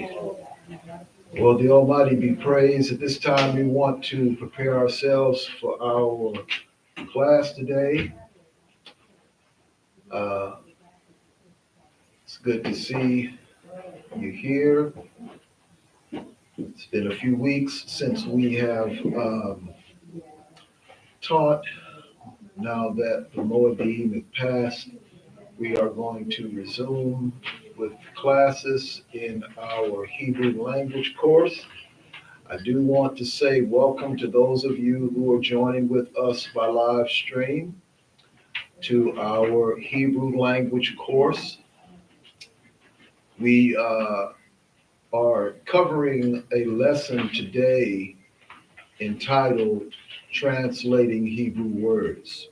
Well, the Almighty be praised. At this time, we want to prepare ourselves for our class today. Uh, it's good to see you here. It's been a few weeks since we have taught. Now that the Moedim has passed, we are going to resume with classes in our Hebrew language course. I do want to say welcome to those of you who are joining with us by live stream to our Hebrew language course. We are covering a lesson today entitled Translating Hebrew Words.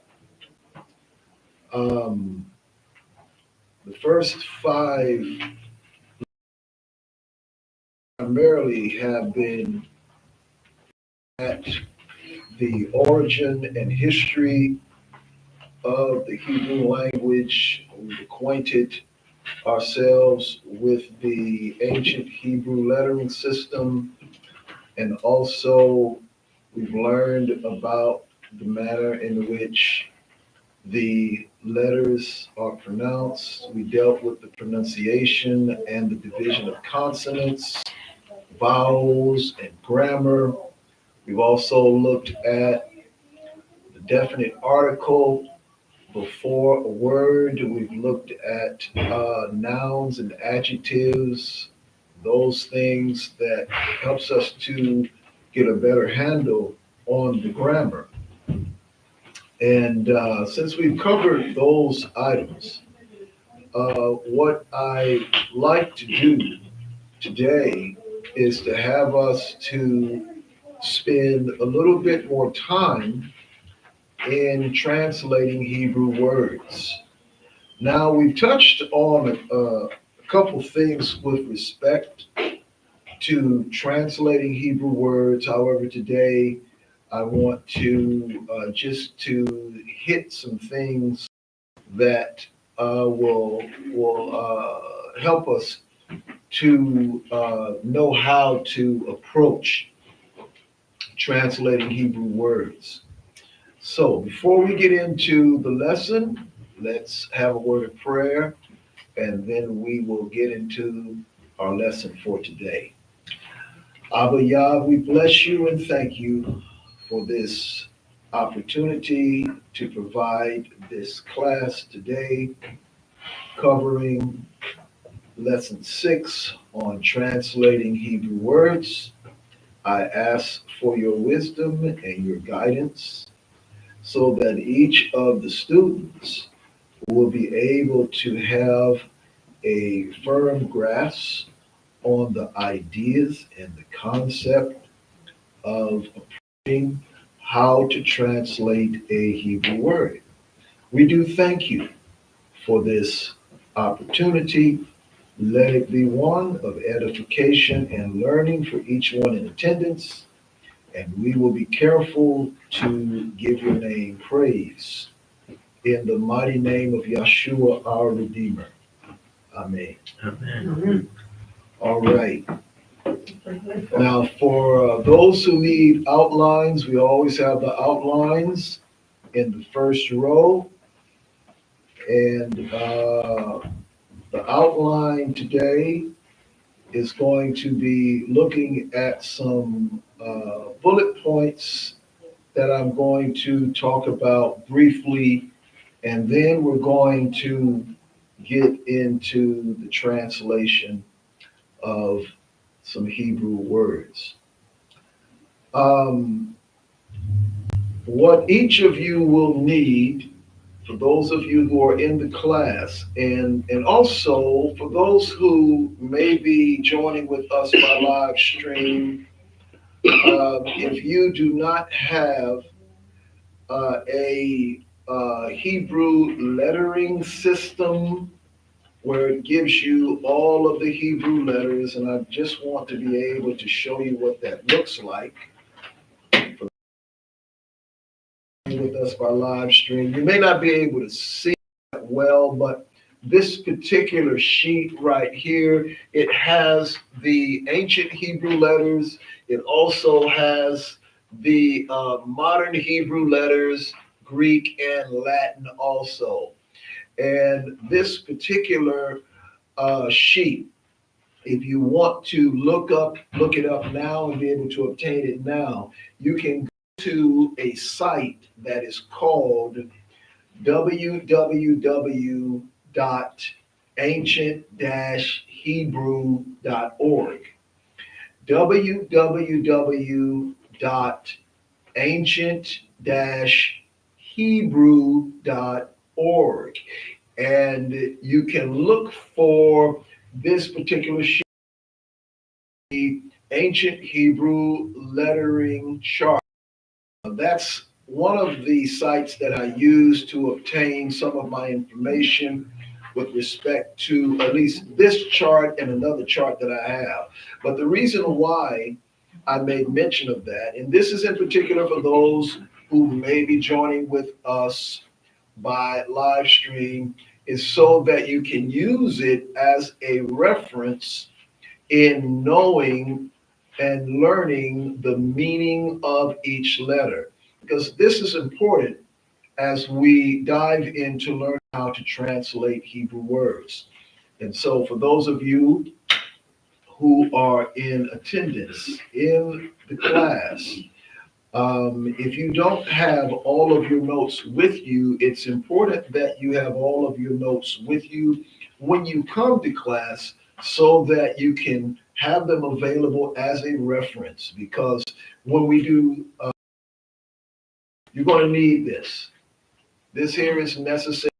The first 5 primarily have been at the origin and history of the Hebrew language. We've acquainted ourselves with the ancient Hebrew lettering system, and also we've learned about the manner in which the letters are pronounced. We dealt with the pronunciation and the division of consonants, vowels, and grammar. We've also looked at the definite article before a word. We've looked at nouns and adjectives, those things that helps us to get a better handle on the grammar. And since we've covered those items, what I like to do today is to have us to spend a little bit more time in translating Hebrew words. Now, we've touched on a couple things with respect to translating Hebrew words. However, today I want to just to hit some things that will help us to know how to approach translating Hebrew words. So before we get into the lesson, let's have a word of prayer, and then we will get into our lesson for today. Abba Yah, we bless you and thank you for this opportunity to provide this class today, covering lesson 6 on translating Hebrew words. I ask for your wisdom and your guidance so that each of the students will be able to have a firm grasp on the ideas and the concept of approaching how to translate a Hebrew word. We do thank you for this opportunity. Let it be one of edification and learning for each one in attendance, and we will be careful to give your name praise. In the mighty name of Yahshua, our Redeemer. Amen. Amen. All right. Now, for those who need outlines, we always have the outlines in the first row. And the outline today is going to be looking at some bullet points that I'm going to talk about briefly, and then we're going to get into the translation of some Hebrew words. What each of you will need, for those of you who are in the class, and also for those who may be joining with us by live stream, if you do not have a Hebrew lettering system where it gives you all of the Hebrew letters, and I just want to be able to show you what that looks like for with us by live stream. You may not be able to see it well, but this particular sheet right here, it has the ancient Hebrew letters. It also has the modern Hebrew letters, Greek and Latin also. And this particular sheet, if you want to look it up now and be able to obtain it now, you can go to a site that is called www.ancient-hebrew.org. www.ancient-hebrew.org. And you can look for this particular sheet, the Ancient Hebrew Lettering Chart. That's one of the sites that I use to obtain some of my information with respect to at least this chart and another chart that I have. But the reason why I made mention of that, and this is in particular for those who may be joining with us by live stream, is so that you can use it as a reference in knowing and learning the meaning of each letter. Because this is important as we dive into learning how to translate Hebrew words. And so for those of you who are in attendance in the class, if you don't have all of your notes with you, it's important that you have all of your notes with you when you come to class so that you can have them available as a reference. Because when we do, you're going to need this. This here is necessary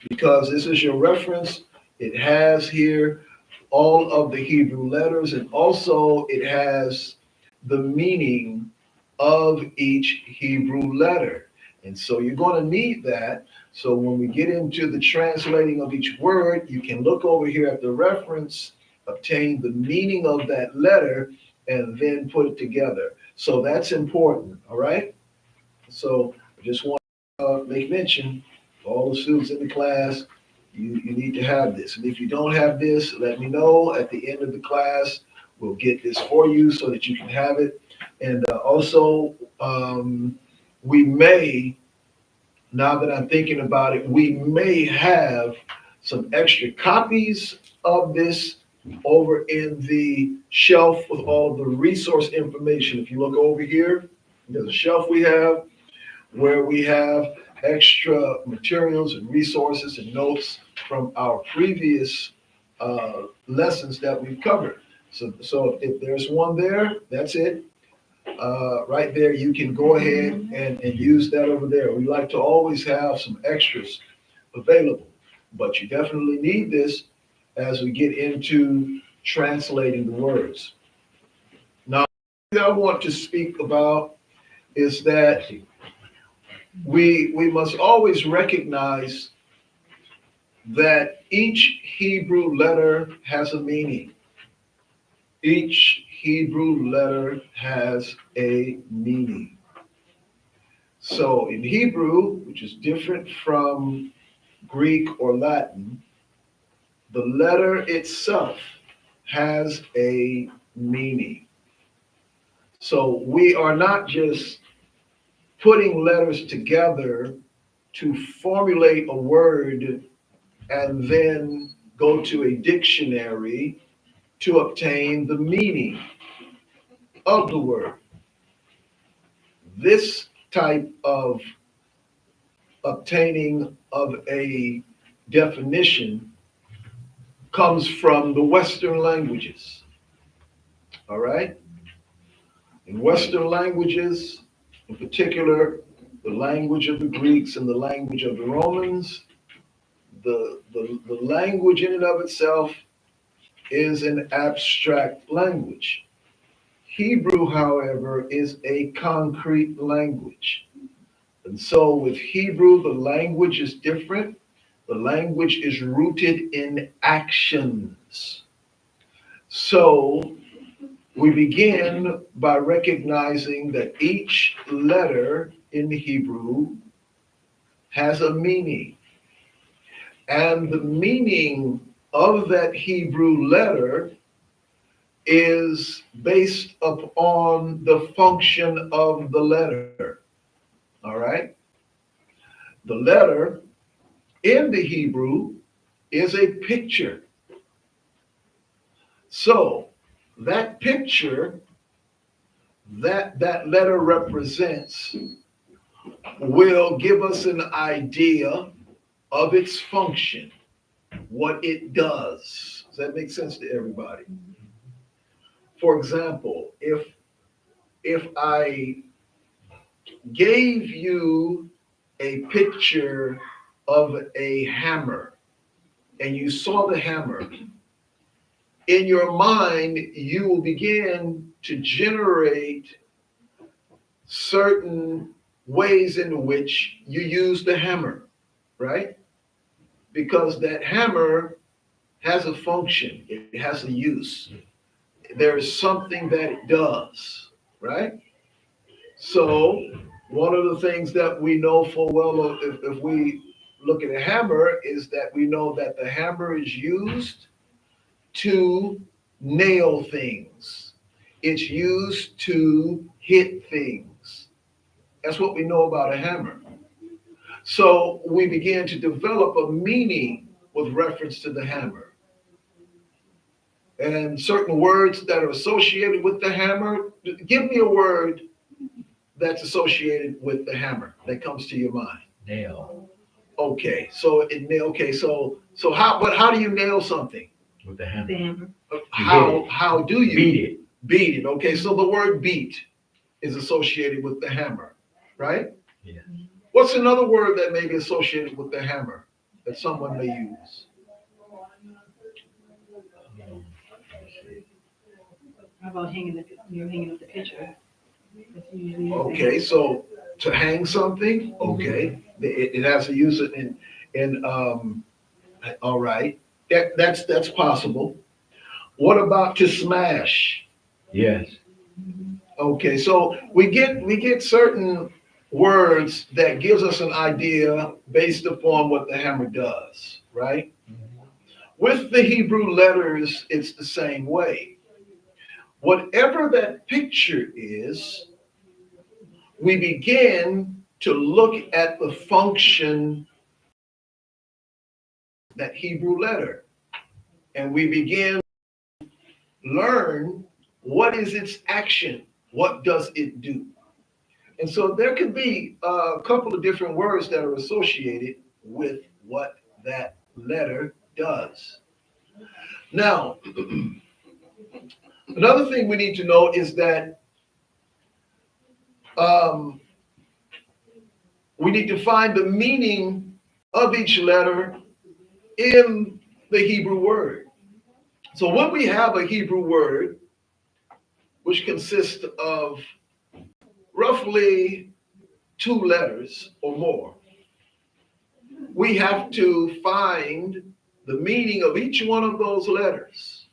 because this is your reference. It has here all of the Hebrew letters, and also it has the meaning of each Hebrew letter. And so you're going to need that. So when we get into the translating of each word, you can look over here at the reference, obtain the meaning of that letter, and then put it together. So that's important, all right? So I just want to make mention, all the students in the class, you need to have this. And if you don't have this, let me know at the end of the class. We'll get this for you so that you can have it. And also, we may, now that I'm thinking about it, we may have some extra copies of this over in the shelf with all of the resource information. If you look over here, there's a shelf we have where we have extra materials and resources and notes from our previous lessons that we've covered. So if there's one there, that's it. Right there, you can go ahead and use that over there. We like to always have some extras available, but you definitely need this as we get into translating the words. Now, what I want to speak about is that we must always recognize that each Hebrew letter has a meaning. Each Hebrew letter has a meaning. So in Hebrew, which is different from Greek or Latin, the letter itself has a meaning. So we are not just putting letters together to formulate a word and then go to a dictionary to obtain the meaning of the word. This type of obtaining of a definition comes from the Western languages. All right? In Western languages, in particular, the language of the Greeks and the language of the Romans, the language in and of itself is an abstract language. Hebrew, however, is a concrete language. And so with Hebrew, the language is different. The language is rooted in actions. So we begin by recognizing that each letter in Hebrew has a meaning. And the meaning of that Hebrew letter is based upon the function of the letter. All right? The letter in the Hebrew is a picture. So that picture that letter represents will give us an idea of its function, what it does. Does that make sense to everybody? For example, if I gave you a picture of a hammer and you saw the hammer, in your mind, you will begin to generate certain ways in which you use the hammer, right? Because that hammer has a function, it has a use. There is something that it does, right? So one of the things that we know full well, if we look at a hammer, is that we know that the hammer is used to nail things. It's used to hit things. That's what we know about a hammer. So we began to develop a meaning with reference to the hammer. And certain words that are associated with the hammer, give me a word that's associated with the hammer that comes to your mind. Nail. Okay, so how do you nail something? With the hammer. How do you beat it? Beat it. Okay, so the word beat is associated with the hammer, right? Yeah. What's another word that may be associated with the hammer that someone may use? How about you're hanging up the picture? Okay, so to hang something, okay, it has to use it in all right, that's possible. What about to smash? Yes. Okay, so we get certain words that gives us an idea based upon what the hammer does, right? With the Hebrew letters, it's the same way. Whatever that picture is, we begin to look at the function that Hebrew letter, and we begin to learn what is its action, what does it do. And so there could be a couple of different words that are associated with what that letter does. Now, another thing we need to know is that we need to find the meaning of each letter in the Hebrew word. So when we have a Hebrew word, which consists of roughly 2 letters or more, we have to find the meaning of each one of those letters.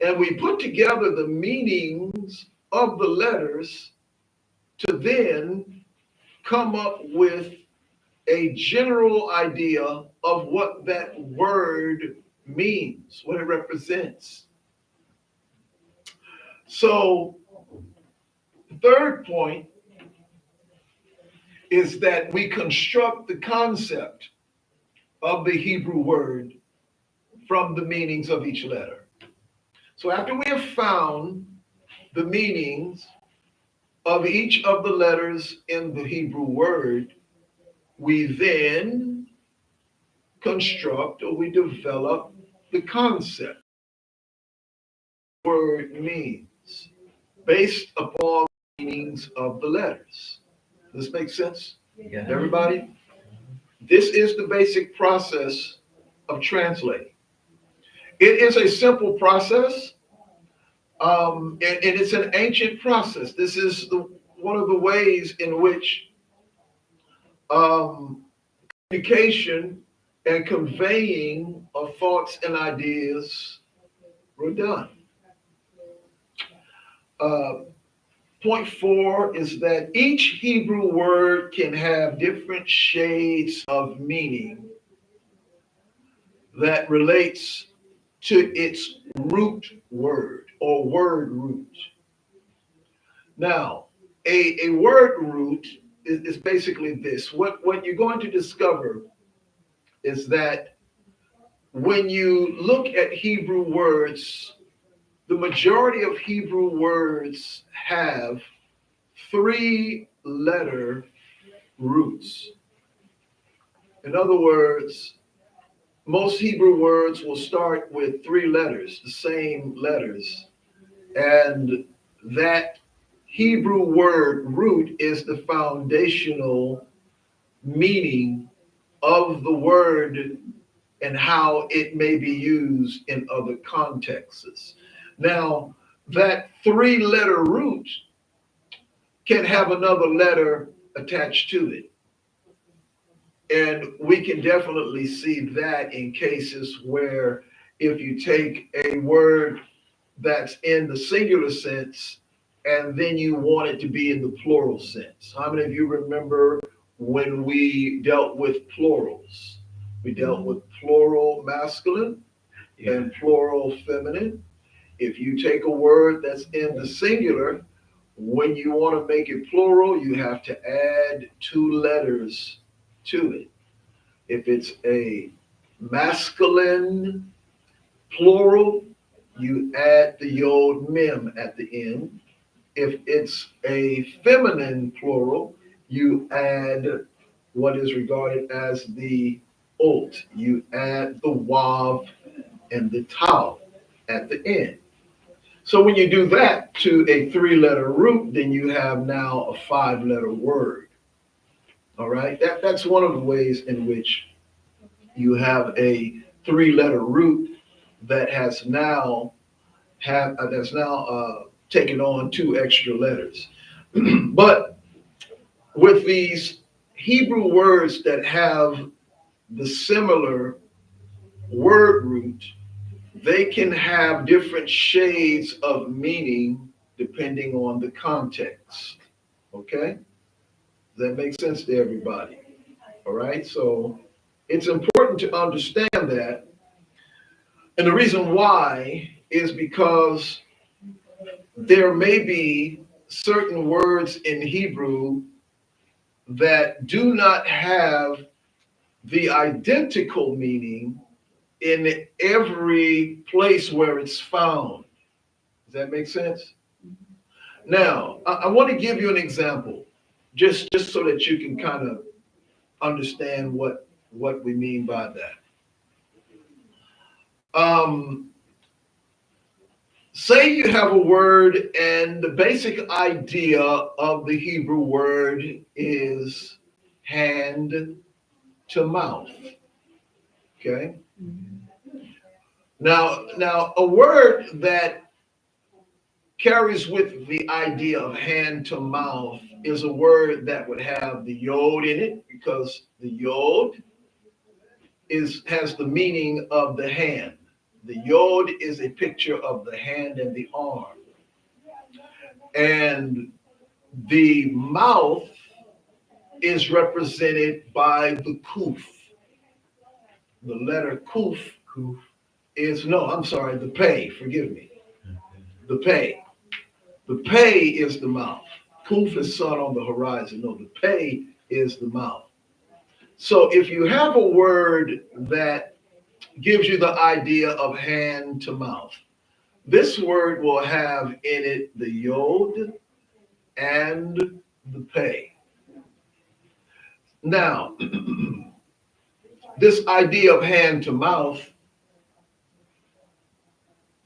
And we put together the meanings of the letters to then come up with a general idea of what that word means, what it represents. So the third point is that we construct the concept of the Hebrew word from the meanings of each letter. So after we have found the meanings of each of the letters in the Hebrew word, we then construct or we develop the concept the word means based upon the meanings of the letters. Does this make sense? Yeah. Everybody? This is the basic process of translating. It is a simple process, and it's an ancient process. This is one of the ways in which communication and conveying of thoughts and ideas were done. Point 4 is that each Hebrew word can have different shades of meaning that relates to its root word or word root. Now, a word root is basically this. What you're going to discover is that when you look at Hebrew words, the majority of Hebrew words have 3-letter roots. In other words, most Hebrew words will start with 3 letters, the same letters, and that Hebrew word root is the foundational meaning of the word and how it may be used in other contexts. Now, that 3-letter root can have another letter attached to it. And we can definitely see that in cases where if you take a word that's in the singular sense and then you want it to be in the plural sense. How many of you remember when we dealt with plurals? We dealt with plural masculine and plural feminine. If you take a word that's in the singular, when you want to make it plural, you have to add 2 letters to it. If it's a masculine plural, you add the yod mem at the end. If it's a feminine plural, you add what is regarded as the ot. You add the wav and the tau at the end. So when you do that to a 3-letter root, then you have now a 5-letter word. All right, that's one of the ways in which you have a 3-letter root that has now taken on 2 extra letters. But with these Hebrew words that have the similar word root, they can have different shades of meaning depending on the context. Okay? Does that make sense to everybody? All right? So it's important to understand that. And the reason why is because there may be certain words in Hebrew that do not have the identical meaning in every place where it's found. Does that make sense? Now, I want to give you an example, just so that you can kind of understand what we mean by that. Say you have a word and the basic idea of the Hebrew word is hand to mouth. Okay? Now a word that carries with the idea of hand to mouth is a word that would have the yod in it, because the yod has the meaning of the hand. The yod is a picture of the hand and the arm. And the mouth is represented by the kuf. The letter kuf is, no, I'm sorry, the pei, forgive me. The pei. The pei is the mouth. Kuf is sun on the horizon. No, the pei is the mouth. So if you have a word that gives you the idea of hand to mouth, this word will have in it the yod and the pei. Now, this idea of hand to mouth,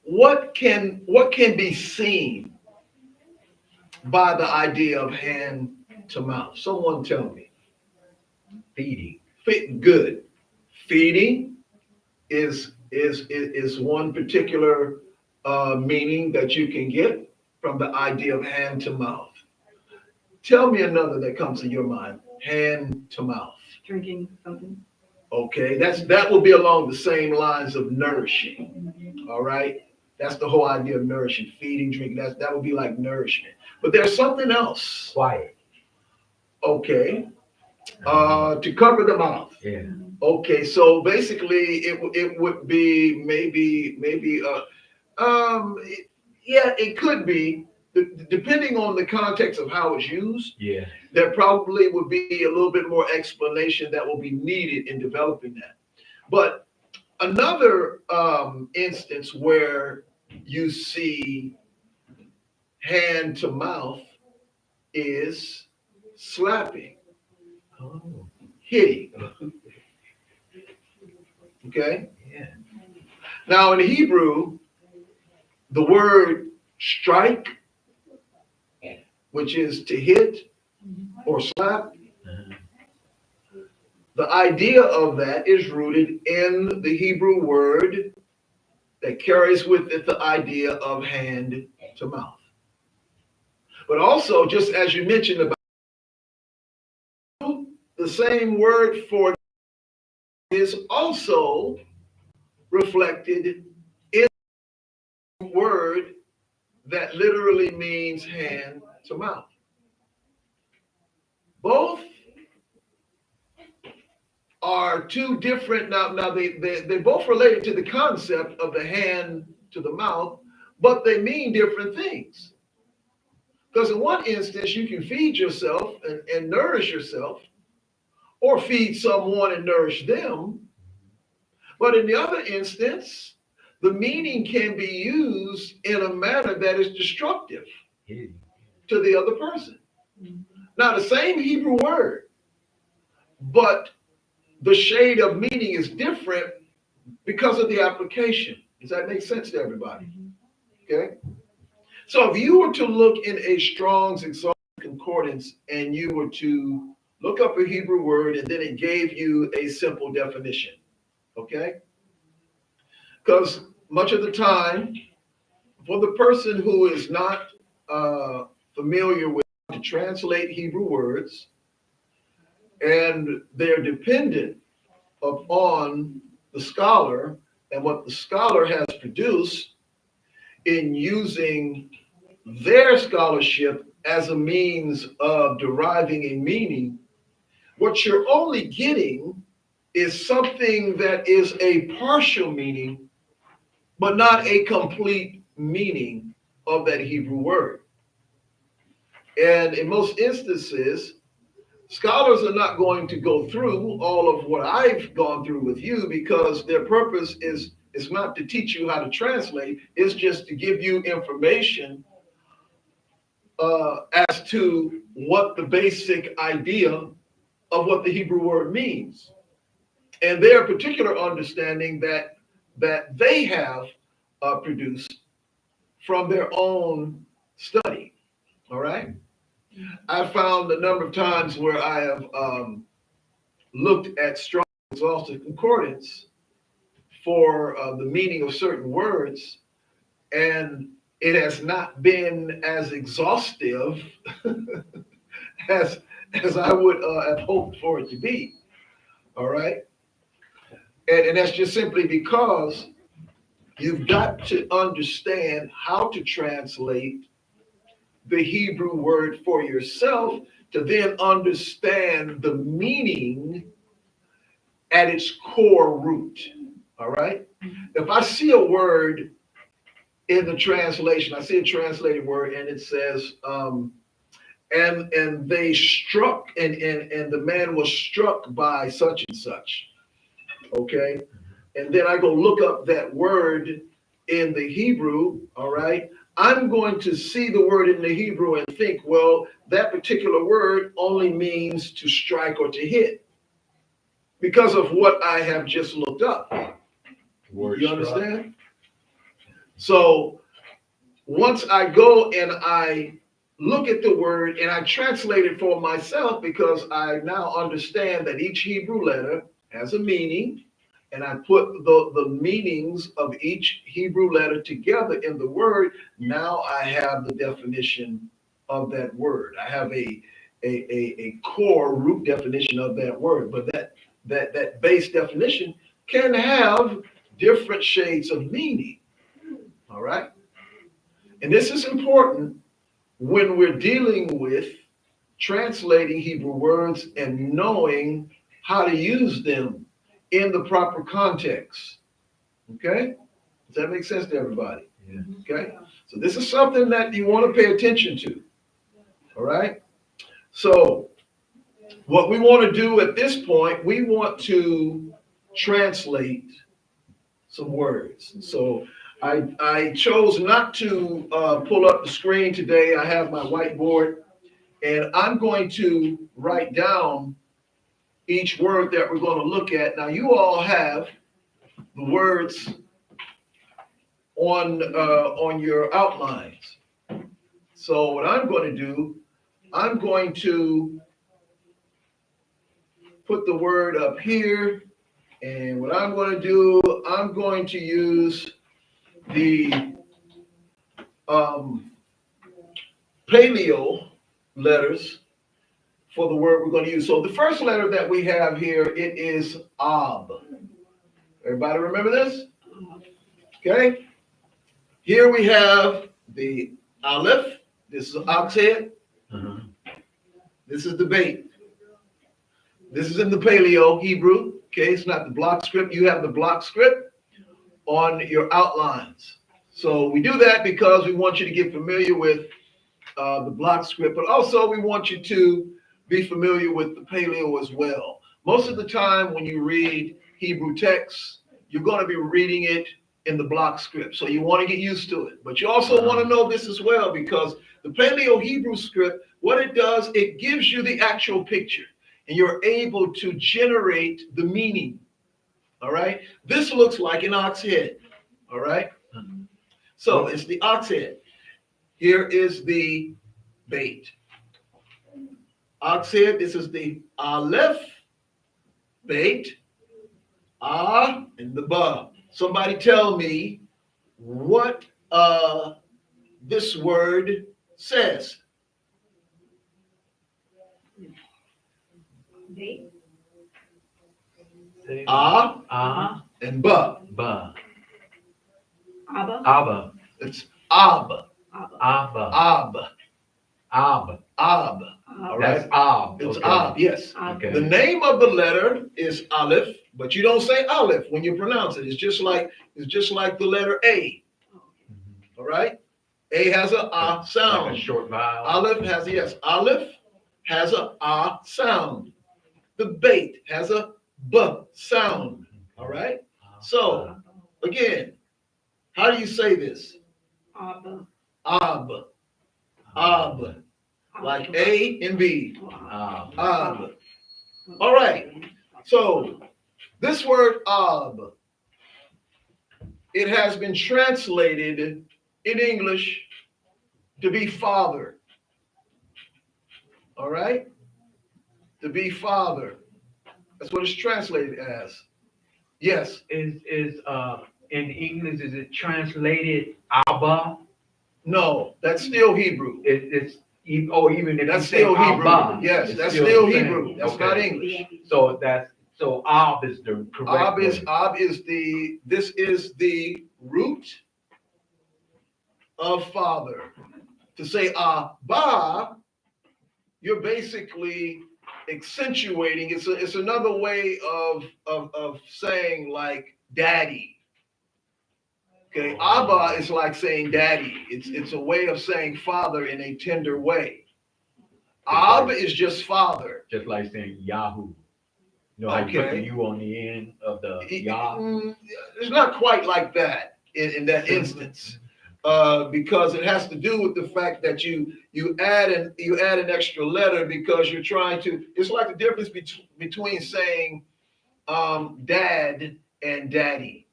what can be seen by the idea of hand to mouth? Someone tell me. Feeding. Good. Feeding is one particular meaning that you can get from the idea of hand to mouth. Tell me another that comes to your mind. Hand to mouth. Drinking something. Okay, that will be along the same lines of nourishing. All right. That's the whole idea of nourishing, feeding, drinking. That would be like nourishment. But there's something else. Quiet. Okay. To cover the mouth. Yeah. Okay, so basically it would be maybe yeah, it could be depending on the context of how it's used. Yeah. There probably would be a little bit more explanation that will be needed in developing that. But another instance where you see hand to mouth is slapping, Oh. hitting. Okay. Yeah. Now in Hebrew, the word strike, which is to hit or slap, the idea of that is rooted in the Hebrew word that carries with it the idea of hand to mouth. But also, just as you mentioned about the same word for is also reflected in the word that literally means hand to mouth. Both are two different, now they both related to the concept of the hand to the mouth, but they mean different things. Because in one instance, you can feed yourself and nourish yourself, or feed someone and nourish them. But in the other instance, the meaning can be used in a manner that is destructive to the other person. Now, the same Hebrew word, but the shade of meaning is different because of the application. Does that make sense to everybody? Okay. So if you were to look in a Strong's Exalted Concordance and you were to look up a Hebrew word and then it gave you a simple definition, okay? Because much of the time, for the person who is not familiar with how to translate Hebrew words, and they're dependent upon the scholar and what the scholar has produced in using their scholarship as a means of deriving a meaning, what you're only getting is something that is a partial meaning, but not a complete meaning of that Hebrew word. And in most instances, scholars are not going to go through all of what I've gone through with you, because their purpose is not to teach you how to translate, it's just to give you information as to what the basic idea of what the Hebrew word means, and their particular understanding that they have produced from their own study. All right. I found a number of times where I have looked at Strong's Exalted Concordance for the meaning of certain words, and it has not been as exhaustive as I would have hoped for it to be. All right. And that's just simply because you've got to understand how to translate the Hebrew word for yourself to then understand the meaning at its core root. All right. If I see a word in the translation, I see a translated word and it says, and they struck, and the man was struck by such and such. Okay. And then I go look up that word in the Hebrew. All right. I'm going to see the word in the Hebrew and think, well, that particular word only means to strike or to hit because of what I have just looked up. You understand? So once I go and I look at the word and I translate it for myself, because I now understand that each Hebrew letter has a meaning, and I put the meanings of each Hebrew letter together in the word, now I have the definition of that word. I have a core root definition of that word, but that base definition can have different shades of meaning. All right. And this is important when we're dealing with translating Hebrew words and knowing how to use them in the proper context. Okay? Does that make sense to everybody? Yeah. Okay? So this is something that you want to pay attention to. All right? So what we want to do at this point, we want to translate some words. So I chose not to pull up the screen today. I have my whiteboard, and I'm going to write down each word that we're going to look at. Now, you all have the words on your outlines. So what I'm going to do, I'm going to put the word up here, and what I'm going to do, I'm going to use the paleo letters for the word we're going to use. So the first letter that we have here, it is Ab. Everybody remember this? Okay. Here we have the Aleph. This is ox head. This is the bait. This is in the Paleo Hebrew. Okay, it's not the block script. You have the block script on your outlines. So we do that because we want you to get familiar with the block script, but also we want you to be familiar with the Paleo as well. Most of the time when you read Hebrew texts, you're going to be reading it in the block script. So you want to get used to it. But you also want to know this as well, because the Paleo Hebrew script, what it does, it gives you the actual picture, and you're able to generate the meaning. All right. This looks like an ox head. All right. So it's the ox head. Here is the bait. Ox head, this is the Aleph, bait, Ah, and the Ba. Somebody tell me what this word says. Bait. Ah, and Ba. Ba. Abba. Abba. It's Ab. Abba. Abba. Ab. Ab. Ab. All right. That's Ab. It's Okay. Ab, yes. Okay. The name of the letter is Aleph, but you don't say Aleph when you pronounce it. It's just like the letter A. All right. A has a ah sound. Like a short vowel. Aleph has Aleph has a ah sound. The bait has a b sound. All right. So again, how do you say this? Abba. Ab. Ab. Like A and B. Ab. Ab. All right. So this word Ab, it has been translated in English to be father. All right? To be father. That's what it's translated as. Yes. Is in English, is it translated Abba? No, that's still Hebrew. It's even if That's you say still Hebrew. Abba, Yes, it's that's still still the same. Hebrew. That's Okay. not English. So Ab is the correct word. Ab is the root of father. To say Abba, you're basically accentuating. It's another way of saying like daddy. Okay, Abba is like saying daddy. It's a way of saying father in a tender way. Ab is just father. Just like saying Yahoo. You know how you put the U on the end of the Yah? It's not quite like that in that instance, because it has to do with the fact that you add an extra letter because you're trying to. It's like the difference between saying dad and daddy.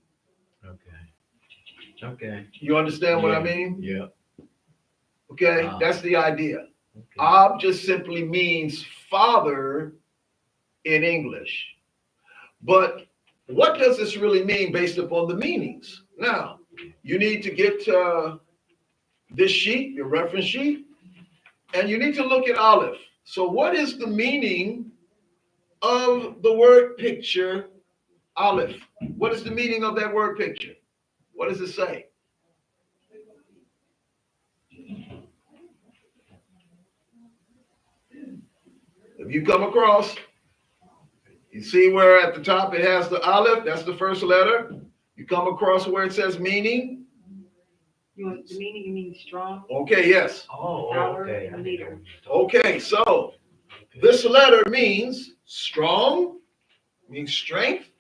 Okay. You understand what I mean? Yeah. Okay, that's the idea. Okay. Ab just simply means father in English. But what does this really mean based upon the meanings? Now, you need to get this sheet, your reference sheet, and you need to look at Aleph. So what is the meaning of the word picture, Aleph? What is the meaning of that word picture? What does it say? If you come across, you see where at the top it has the aleph, that's the first letter. You come across where it says meaning. You want the meaning? You mean strong? Okay, yes. Power Okay. and leader. Okay, so this letter means strong, means strength,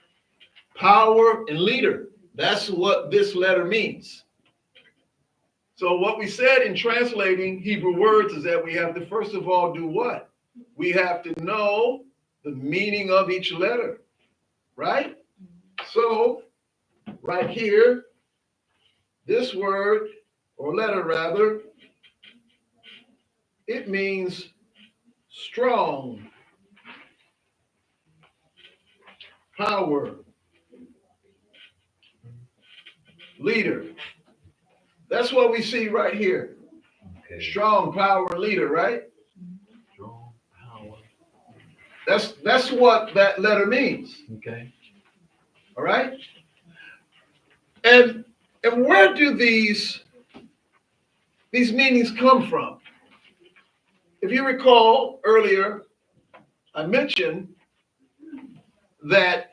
power, and leader. That's what this letter means. So what we said in translating Hebrew words is that we have to first of all do what? We have to know the meaning of each letter, right? So right here, this word, or letter rather, it means strong, power, leader. That's what we see right here. Okay. Strong, power, leader, right? Strong power. That's what that letter means. Okay. All right? And where do these meanings come from? If you recall earlier, I mentioned that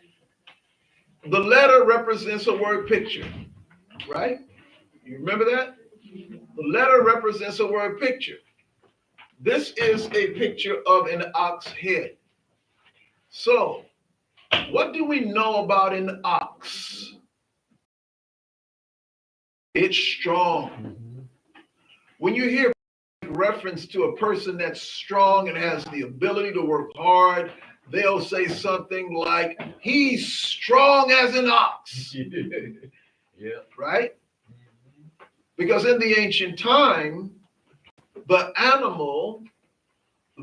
the letter represents a word picture, right? You remember that? The letter represents a word picture. This is a picture of an ox head. So, what do we know about an ox? It's strong. Mm-hmm. When you hear reference to a person that's strong and has the ability to work hard, they'll say something like, he's strong as an ox. Yeah. Right? Because in the ancient time, the animal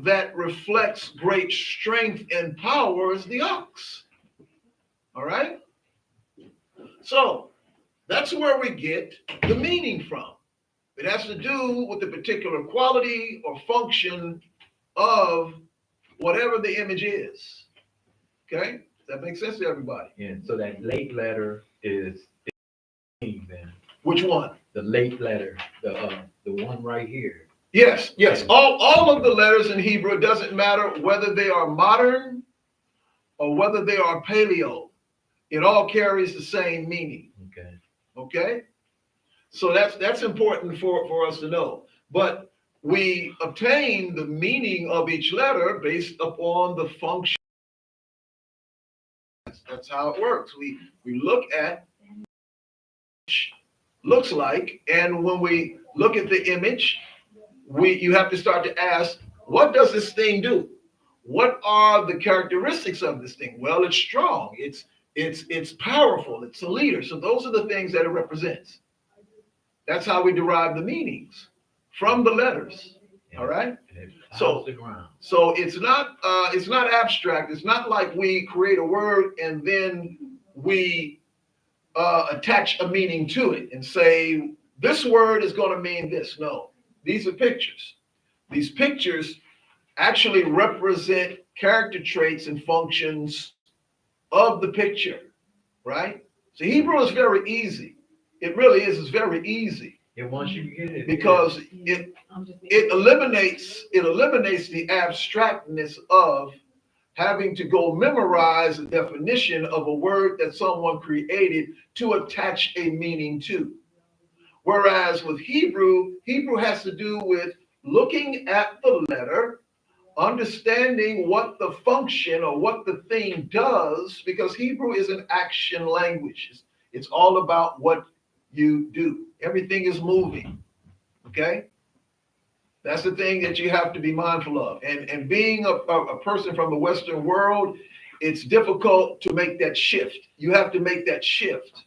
that reflects great strength and power is the ox. All right? So that's where we get the meaning from. It has to do with the particular quality or function of whatever the image is. Okay? Does that make sense to everybody? Yeah. So that late letter is then. Which one? The late letter, the one right here. Yes. All of the letters in Hebrew, it doesn't matter whether they are modern or whether they are paleo. It all carries the same meaning. Okay? So that's important for us to know. But we obtain the meaning of each letter based upon the function. That's how it works. We look at which looks like, and when we look at the image, you have to start to ask, what does this thing do? What are the characteristics of this thing? Well, it's strong. It's powerful. It's a leader. So those are the things that it represents. That's how we derive the meanings from the letters. All right. So it's not abstract. It's not like we create a word and then we attach a meaning to it and say this word is going to mean this. No, these are pictures. These pictures actually represent character traits and functions of the picture, right? So Hebrew is very easy. It really is. It's very easy. Yeah, once you get it, because it eliminates the abstractness of having to go memorize the definition of a word that someone created to attach a meaning to. Whereas with Hebrew has to do with looking at the letter, understanding what the function or what the thing does, because Hebrew is an action language. It's all about what you do. Everything is moving. Okay? That's the thing that you have to be mindful of. And being a person from the Western world, it's difficult to make that shift. You have to make that shift.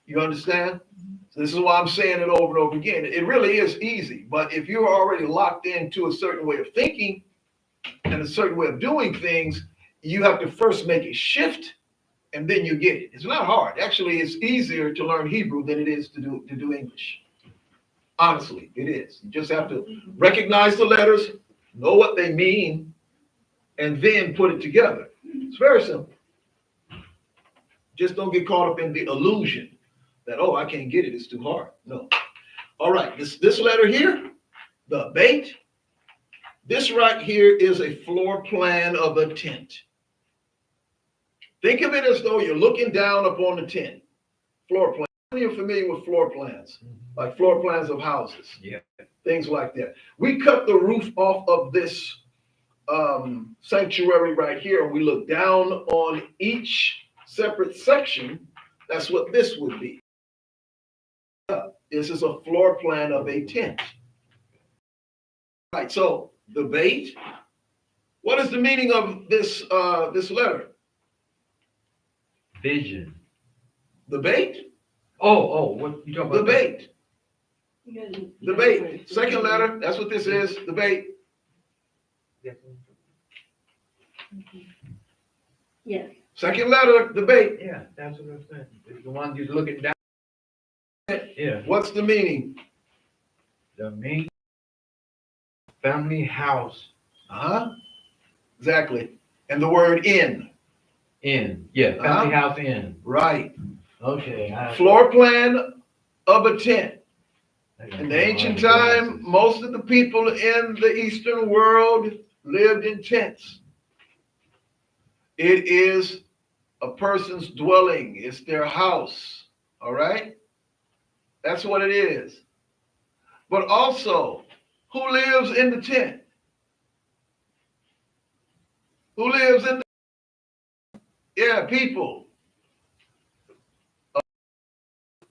You understand? So this is why I'm saying it over and over again. It really is easy. But if you're already locked into a certain way of thinking and a certain way of doing things, you have to first make a shift and then you get it. It's not hard. Actually, it's easier to learn Hebrew than it is to do English. Honestly, it is. You just have to recognize the letters, know what they mean, and then put it together. It's very simple. Just don't get caught up in the illusion that, oh, I can't get it. It's too hard. No. All right. This letter here, the bait, This right here is a floor plan of a tent. Think of it as though you're looking down upon the tent. Floor plan. You're familiar with floor plans, like floor plans of houses. Yeah. Things like that. We cut the roof off of this sanctuary right here, and we look down on each separate section. That's what this would be. This is a floor plan of a tent. Right, so debate. What is the meaning of this letter? Vision. Debate? What you talking about? Debate. You Debate. Second letter, that's what this is. Debate. Yes. Second letter, debate. Yeah, that's what I'm saying. It's the one you're looking down. Yeah. What's the meaning? The main family house. Exactly. And the word in. In. Yeah, family house in. Right. Okay. Floor plan of a tent. In the ancient time, most of the people in the Eastern world lived in tents. It is a person's dwelling. It's their house. All right? That's what it is. But also, who lives in the tent? Who lives in the Yeah, people.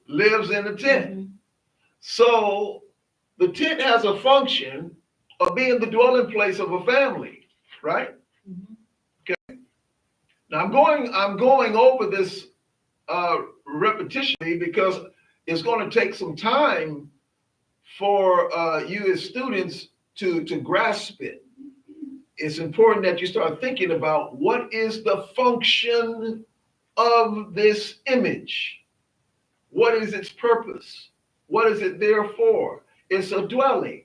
Lives in the tent. Mm-hmm. So the tent has a function of being the dwelling place of a family, right? Mm-hmm. Okay. Now I'm going over this repetitionally because it's going to take some time for you as students to grasp it. It's important that you start thinking about what is the function of this image. What is its purpose? What is it there for? It's a dwelling.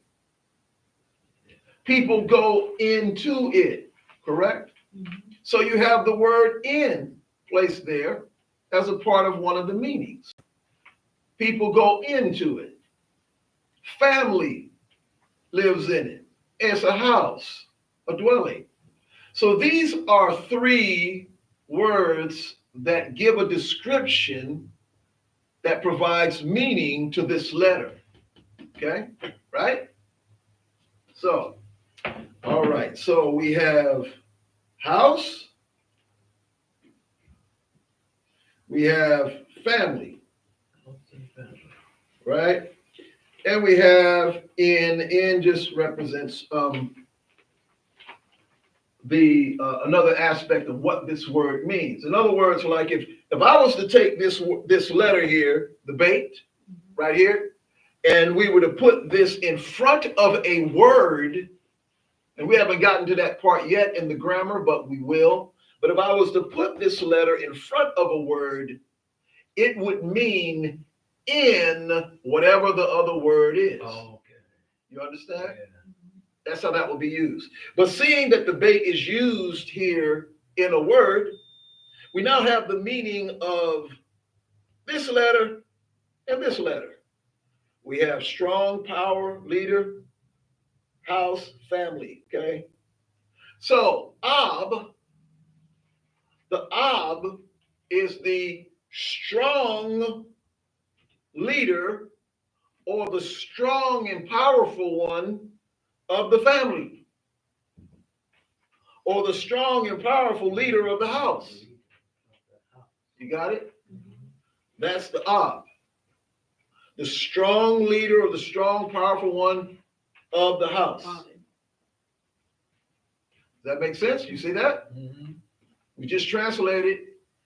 People go into it, correct? Mm-hmm. So you have the word in placed there as a part of one of the meanings. People go into it. Family lives in it. It's a house, a dwelling. So these are three words that give a description that provides meaning to this letter. Okay, right? So, all right. So we have house. We have family. Right? And we have in just represents another aspect of what this word means. In other words, like if I was to take this letter here, debate, right here, and we were to put this in front of a word, and we haven't gotten to that part yet in the grammar, but we will. But if I was to put this letter in front of a word, it would mean in whatever the other word is. Oh, okay. You understand? Yeah. That's how that will be used. But seeing that debate is used here in a word, we now have the meaning of this letter and this letter. We have strong, power, leader, house, family, okay? So, the Ab is the strong leader or the strong and powerful one of the family, or the strong and powerful leader of the house. You got it? That's the Ab. The strong leader or the strong, powerful one of the house. Does that make sense? You see that? Mm-hmm. We just translated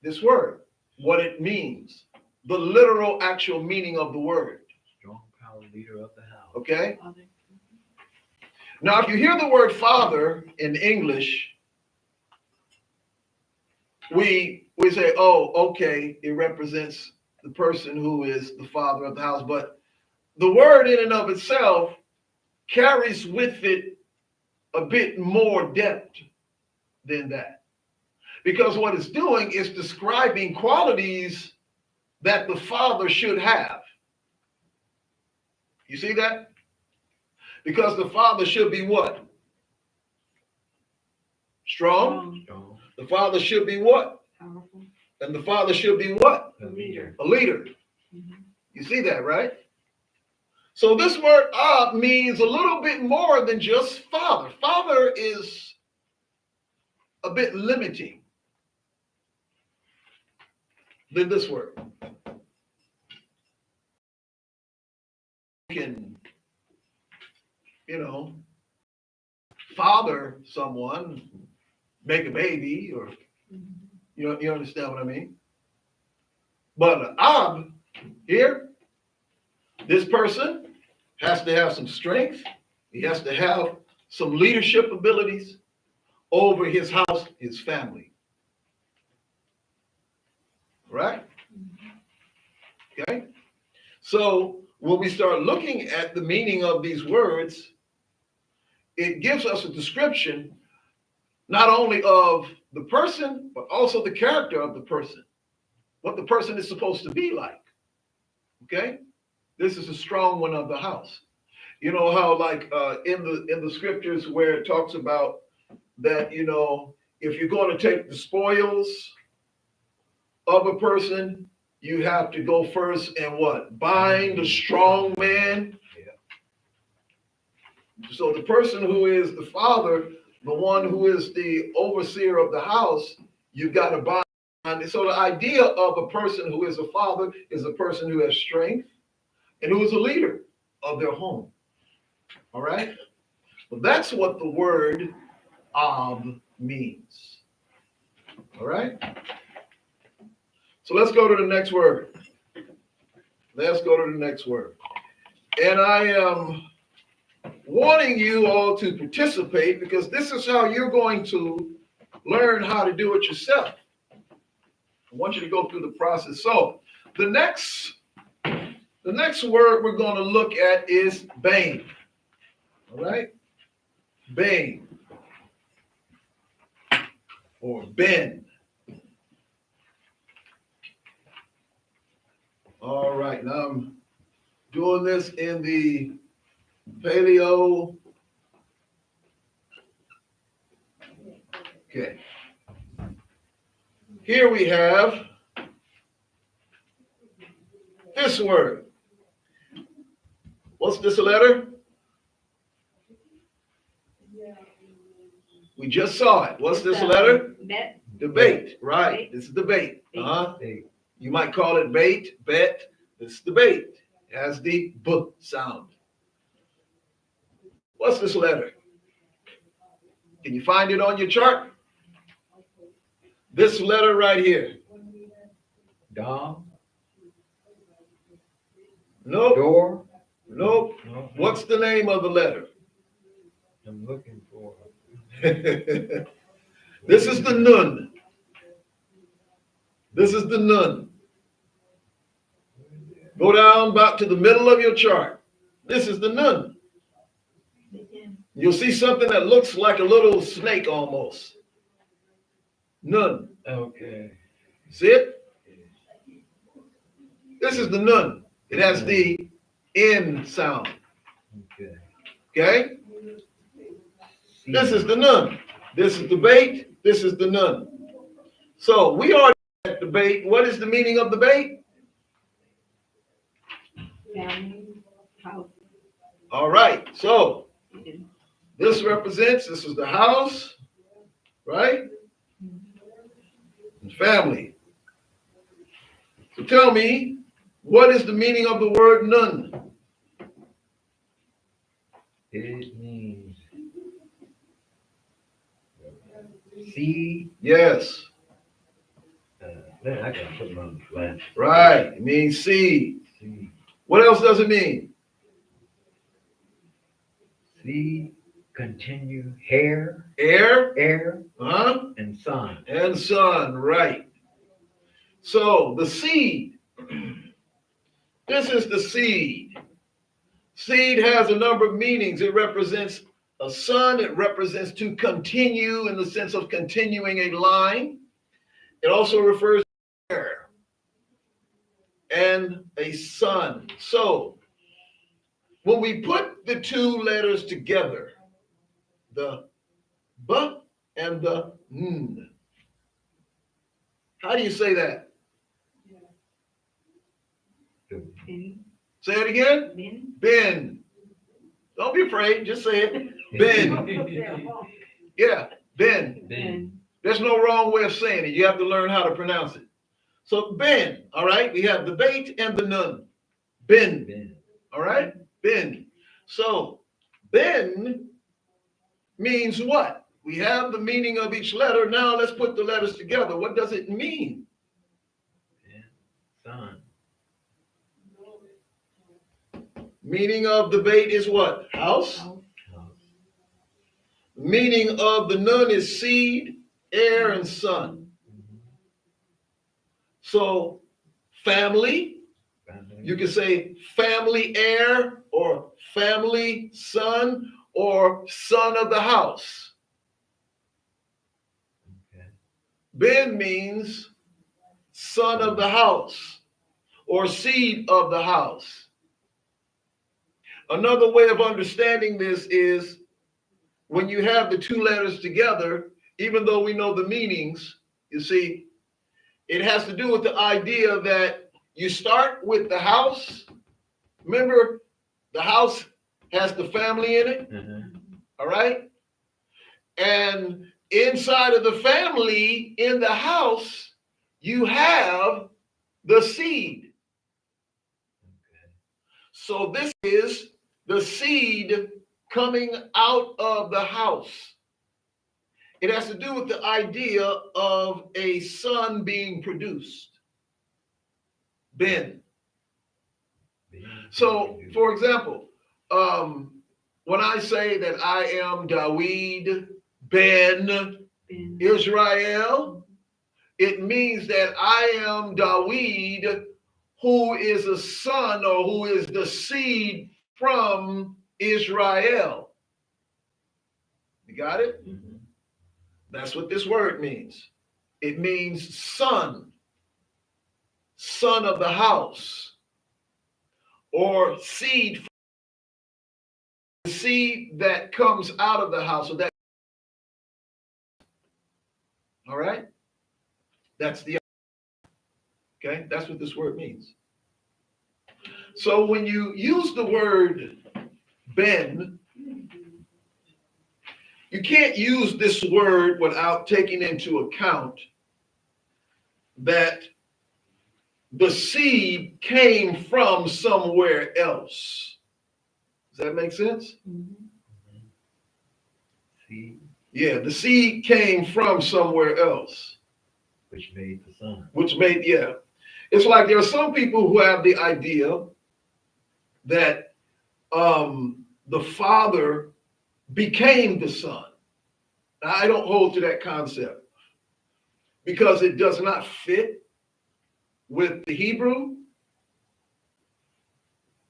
this word, what it means, the literal actual meaning of the word. Strong power leader of the house. Okay? Now, if you hear the word father in English, we say, oh, okay, it represents the person who is the father of the house. But the word in and of itself carries with it a bit more depth than that. Because what it's doing is describing qualities that the father should have. You see that? Because the father should be what? Strong. Strong. The father should be what? Powerful. And the father should be what? A leader. A leader. Mhm. You see that, right? So this word ab means a little bit more than just father. Father is a bit limiting than this word. You can, father someone, make a baby, or you understand what I mean? But ab here, this person has to have some strength. He has to have some leadership abilities over his house, his family. Right? Okay? So when we start looking at the meaning of these words, it gives us a description not only of the person, but also the character of the person, what the person is supposed to be like. Okay? This is a strong one of the house. You know how, like, in the scriptures where it talks about that, if you're going to take the spoils of a person, you have to go first and what? Bind the strong man. Yeah. So the person who is the father, the one who is the overseer of the house, you've got to bind. And so the idea of a person who is a father is a person who has strength and who is a leader of their home. All right? Well, that's what the word means. All right? So let's go to the next word. Let's go to the next word. And I am wanting you all to participate because this is how you're going to learn how to do it yourself. I want you to go through the process. So the next word we're going to look at is bane. All right? Bane. Or ben. All right, now I'm doing this in the paleo. Okay. Here we have this word. What's this letter? We just saw it. What's this letter? Bet. Debate. Right. This is debate. You might call it bait, bet. This is debate. It has the B sound. What's this letter? Can you find it on your chart? This letter right here. Dom. Nope. Door. Nope. No. What's the name of the letter? I'm looking for. This is the nun. This is the nun. Go down about to the middle of your chart. This is the nun. You'll see something that looks like a little snake almost. Nun. Okay. See it? This is the nun. It has the N sound. Okay. Okay? This is the nun. This is the bait. This is the nun. So we are at the bait. What is the meaning of the bait? Family. House. All right. So this is the house, right? And family. So tell me, what is the meaning of the word nun? It means seed. Yes. Man, I got something on the flash. Right. It means seed. Seed. What else does it mean? Seed, continue, hair, Air, and sun. and sun, right. So the seed, this is the seed. Seed has a number of meanings. It represents a son. It represents to continue in the sense of continuing a line. It also refers to hair and a son. So when we put the two letters together, the B and the N. How do you say that? Ben. Say it again. Ben. Ben. Don't be afraid. Just say it. Ben. Yeah, Ben. Ben. There's no wrong way of saying it. You have to learn how to pronounce it. So Ben, all right? We have the bait and the nun. Ben. All right? Ben. So Ben means what? We have the meaning of each letter. Now let's put the letters together. What does it mean? Son. Meaning of the bait is what? House. Meaning of the nun is seed, heir, and son. So family, you can say family heir or family son or son of the house. Ben means son of the house or seed of the house. Another way of understanding this is when you have the two letters together, even though we know the meanings, you see, it has to do with the idea that you start with the house. Remember, the house has the family in it, all right? And inside of the family, in the house, you have the seed. So this is the seed coming out of the house. It has to do with the idea of a son being produced. Ben. So, for example, when I say that I am Dawid ben Israel, it means that I am Dawid, who is a son or who is the seed from Israel. You got it? Mm-hmm. That's what this word means. It means son, son of the house, or seed, the seed that comes out of the house. So that, all right? That's the, okay? That's what this word means. So when you use the word ben, you can't use this word without taking into account that the seed came from somewhere else. Does that make sense? Mm-hmm. Seed. Yeah, the seed came from somewhere else. Which made the son. Which made, yeah. It's like there are some people who have the idea that the Father became the Son. Now, I don't hold to that concept because it does not fit with the Hebrew.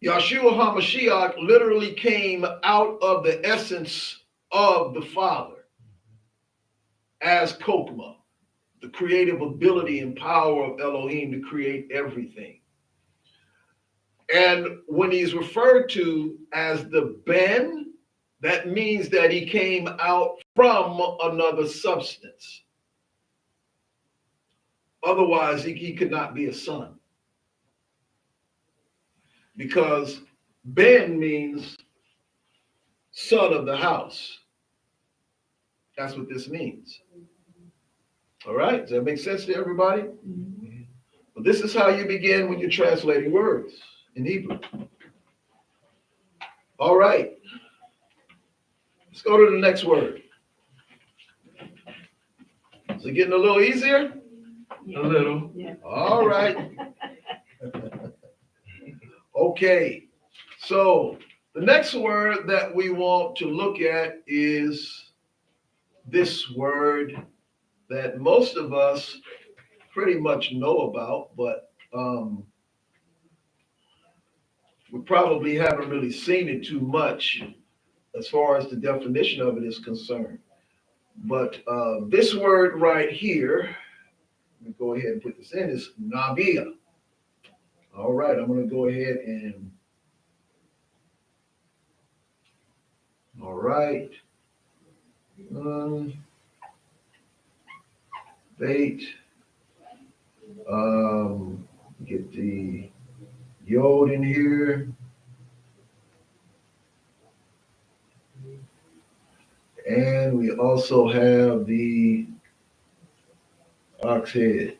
Yahshua HaMashiach literally came out of the essence of the Father as Kokma, the creative ability and power of Elohim to create everything. And when he's referred to as the Ben, that means that he came out from another substance. Otherwise, he could not be a son. Because Ben means son of the house. That's what this means. All right, does that make sense to everybody? Mm-hmm. Well, this is how you begin when you're translating words in Hebrew. All right. Let's go to the next word. Is it getting a little easier? Yeah. A little. Yeah. All right. Okay. So the next word that we want to look at is this word that most of us pretty much know about, but we probably haven't really seen it too much as far as the definition of it is concerned. But this word right here, let me go ahead and put this in, is Nabia. All right, I'm going to go ahead and, all right. bait. Get the yod in here. And we also have the ox head.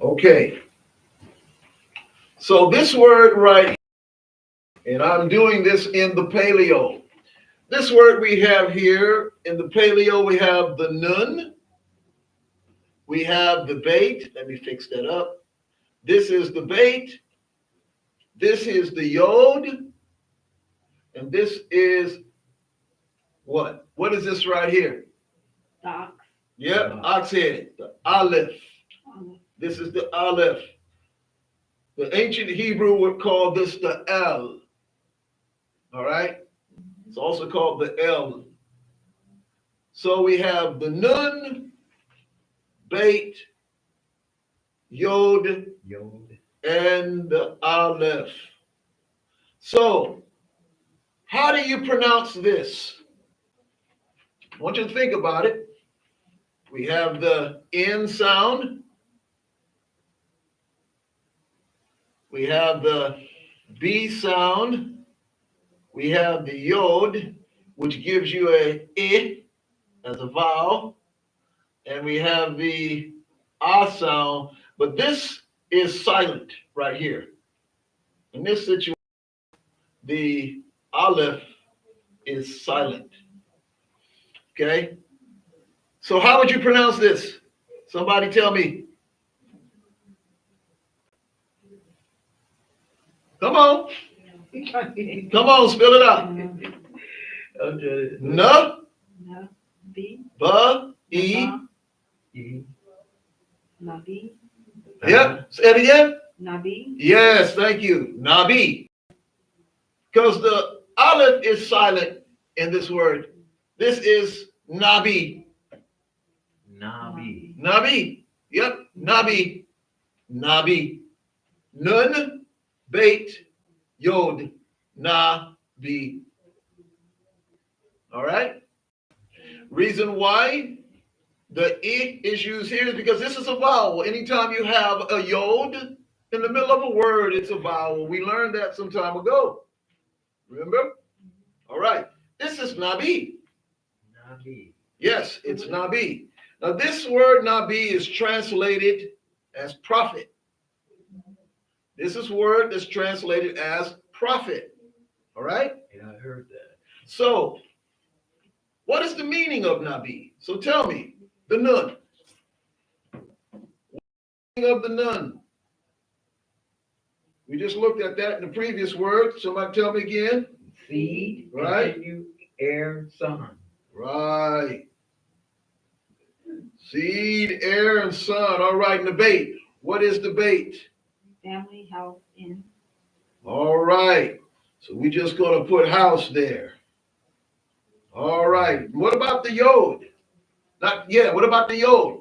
Okay. So this word right here, and I'm doing this in the paleo. This word we have here in the paleo, we have the nun. We have the bait. Let me fix that up. This is the bait. This is the yod. And this is what? What is this right here? The ox. Yep, ox head, the aleph. This is the aleph. The ancient Hebrew would call this the El. All right? It's also called the El. So we have the nun, bait, yod, and the aleph. So, how do you pronounce this? I want you to think about it. We have the N sound. We have the B sound. We have the yod, which gives you a I as a vowel. And we have the A sound. But this is silent right here. In this situation, the aleph is silent. Okay? So how would you pronounce this? Somebody tell me. Come on. Come on, spill it out. Okay. Na, Na, B, ba, e. Nabi, Yep. Say it again. Nabi, Yes, thank you. Nabi. Because the aleph is silent in this word. This is Nabi. Nabi. Nabi. Yep. Nabi. Nabi. Nun, bait, yod. Nabi. All right. Reason why the I is used here is because this is a vowel. Anytime you have a yod in the middle of a word, it's a vowel. We learned that some time ago. Remember? All right. This is Nabi. Nabi. Yes, it's Nabi. Now, this word Nabi is translated as prophet. This is word that's translated as prophet. All right? Yeah, I heard that. So, what is the meaning of Nabi? So tell me, the nun. Meaning of the nun. We just looked at that in the previous word. Somebody tell me again. Seed, Right. continue, air, sun. Right. Seed, air, and sun. All right, and the bait. What is the bait? family, health, in. All right. So we just going to put house there. All right. What about the yod? Not yet. What about the yod?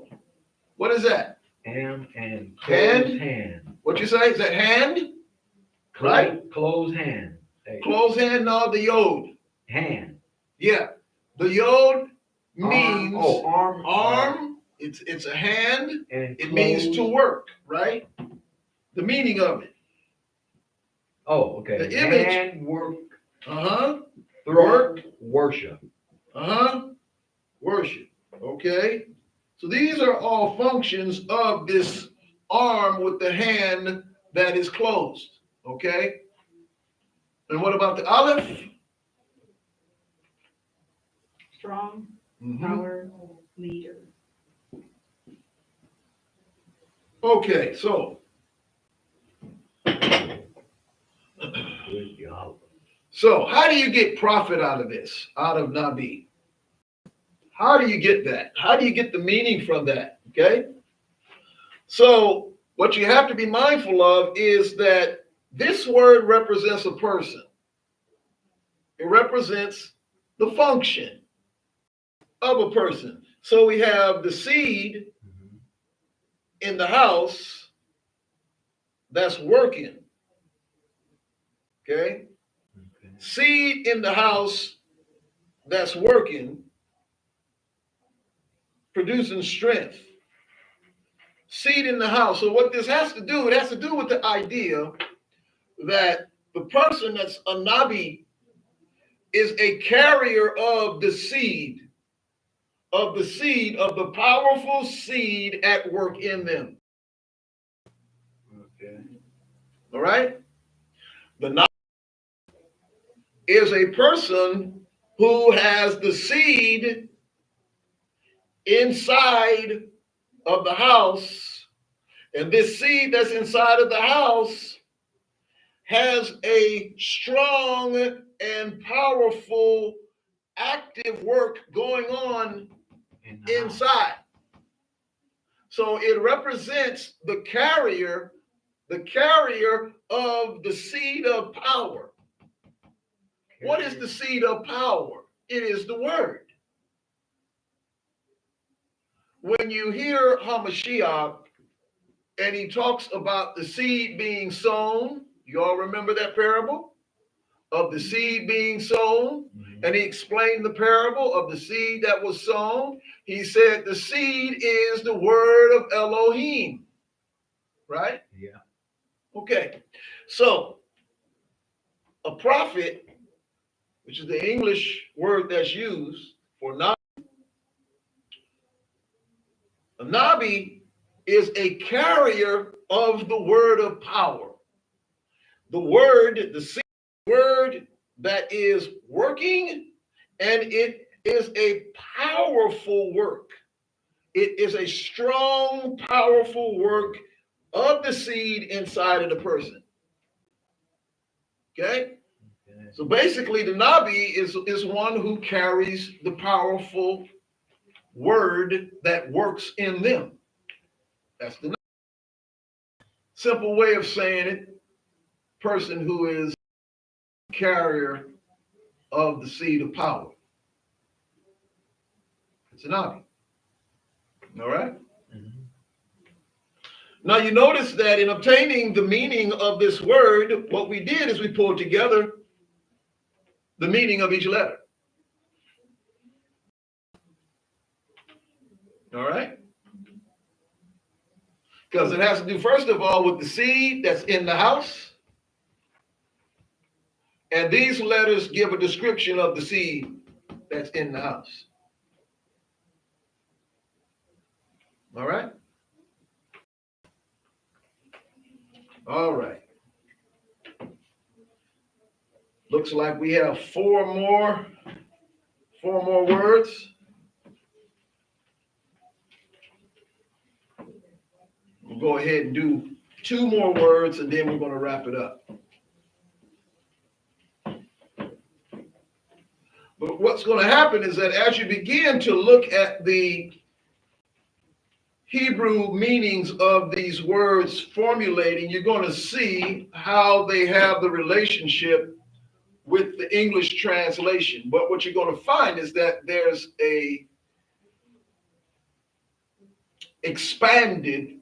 What is that? And Hand? hand. What you say? Is that hand? Right? Close hand. Hey. Close hand, no, the yod. Hand. Yeah. The yod means arm. arm. It's a hand. And it means to work, right? The meaning of it. Oh, okay. The image. Hand, work. Uh-huh. Work. Worship. Uh-huh. Worship. Okay. So these are all functions of this arm with the hand that is closed. Okay. And what about the aleph? Strong, Mhm. power, leader. Okay, so Good job. so how do you get profit out of this, out of Nabi? How do you get that? How do you get the meaning from that? Okay. So what you have to be mindful of is that this word represents a person. It represents the function of a person. So we have the seed in the house that's working. Okay. Seed in the house that's working. producing strength. Seed in the house. So what this has to do, it has to do with the idea that the person that's a Nabi is a carrier of the seed, of the powerful seed at work in them. Okay. All right? The Nabi is a person who has the seed inside of the house, and this seed that's inside of the house has a strong and powerful active work going on inside. So it represents the carrier of the seed of power. What is the seed of power? It is the word. When you hear HaMashiach and he talks about the seed being sown, you all remember that parable of the seed being sown? And he explained the parable of the seed that was sown. He said the seed is the word of Elohim, right? Yeah. Okay, so a prophet, which is the English word that's used for Nabi, a Nabi is a carrier of the word of power. The word, the seed word that is working, and it is a powerful work. It is a strong, powerful work of the seed inside of the person. Okay? So basically, the Nabi is one who carries the powerful word that works in them. That's the simple way of saying it. Person who is carrier of the seed of power. It's a Nabi. All right? Mm-hmm. Now you notice that in obtaining the meaning of this word, what we did is we pulled together the meaning of each letter. All right? Because it has to do, first of all, with the seed that's in the house. And these letters give a description of the seed that's in the house. All right? All right. Looks like we have four more words. We'll go ahead and do two more words, and then we're going to wrap it up. But what's going to happen is that as you begin to look at the Hebrew meanings of these words formulating, you're going to see how they have the relationship with the English translation. But what you're going to find is that there's a expanded,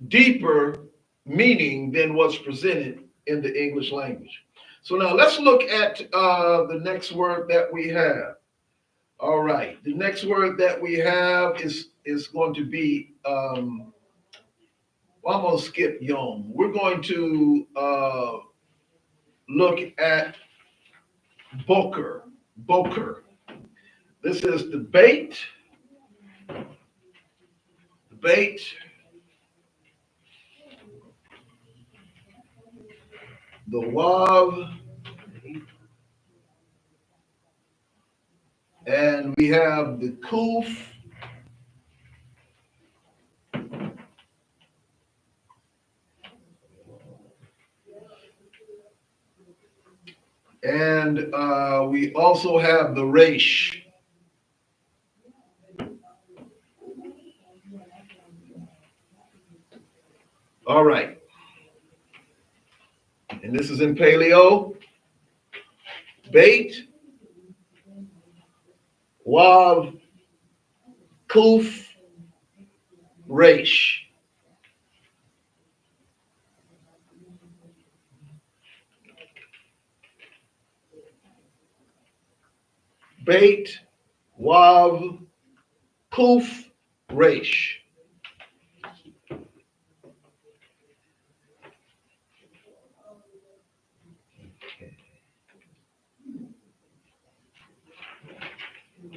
deeper meaning than what's presented in the English language. So now let's look at the next word that we have. All right, the next word that we have is going to be, well, I'm going to skip yom. We're going to look at boker. This is the bait, the wav, and we have the kuf, and we also have the resh. All right. And this is in Paleo. Bait, wav, kuf, resh. Bait, Wav, Kuf, Resh.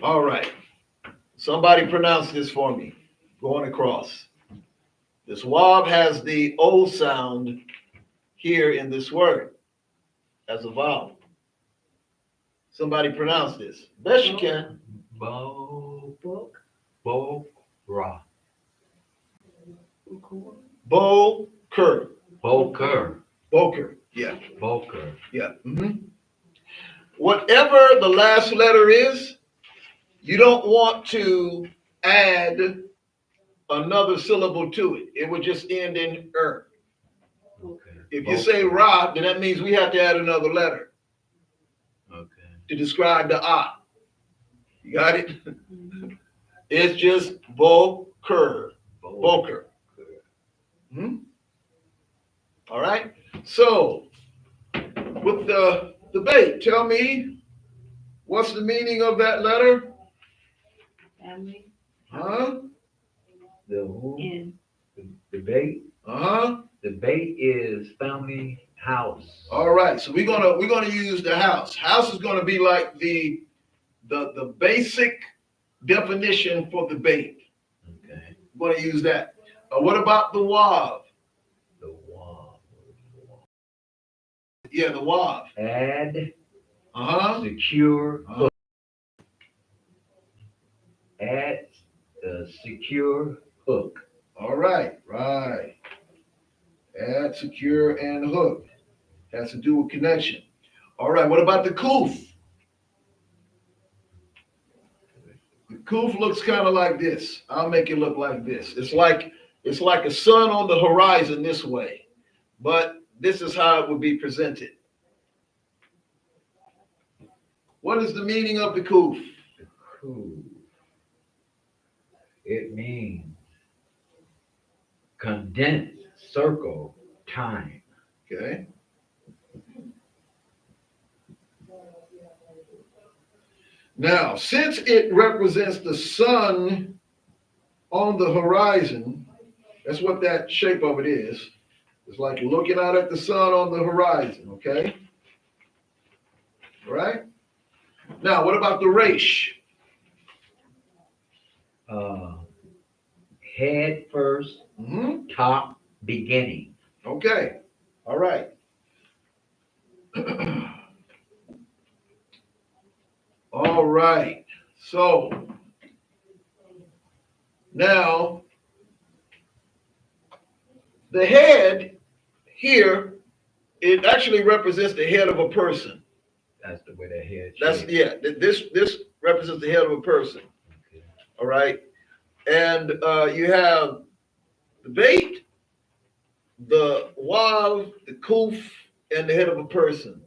All right. Somebody pronounce this for me. Going across. This Wav has the O sound here in this word as a vowel. Somebody pronounce this. Best you can. Ra. Boker. Boker. Yeah. Boker. Yeah. Whatever the last letter is, you don't want to add another syllable to it. It would just end in er. Okay. If you say ra, then that means we have to add another letter. Okay. To describe the ah. You got it? It's just boker. Boker. All right. So, with the debate, tell me, what's the meaning of that letter? Family. Huh? The who? In. The debate. Debate is family house. All right. So we're gonna use the house. House is gonna be like the basic definition for debate. Okay. We're gonna use that. What about the wav? The wav. Yeah, the wav. Add. Secure. Add the secure hook. All right. Right. Add, secure, and hook. Has to do with connection. All right. What about the kuf? The kuf looks kind of like this. I'll make it look like this. It's like a sun on the horizon this way, but this is how it would be presented. What is the meaning of the kuf? The kuf. It means condensed circle time. Okay. Now, since it represents the sun on the horizon, that's what that shape of it is. It's like looking out at the sun on the horizon, okay? All right? Now, what about the resh? Head first, top, beginning. Okay. All right. All right. So now the head here, it actually represents the head of a person. That's the way the head. This represents the head of a person. Okay. All right. And you have the bait, the wav, the kuf, and the head of a person.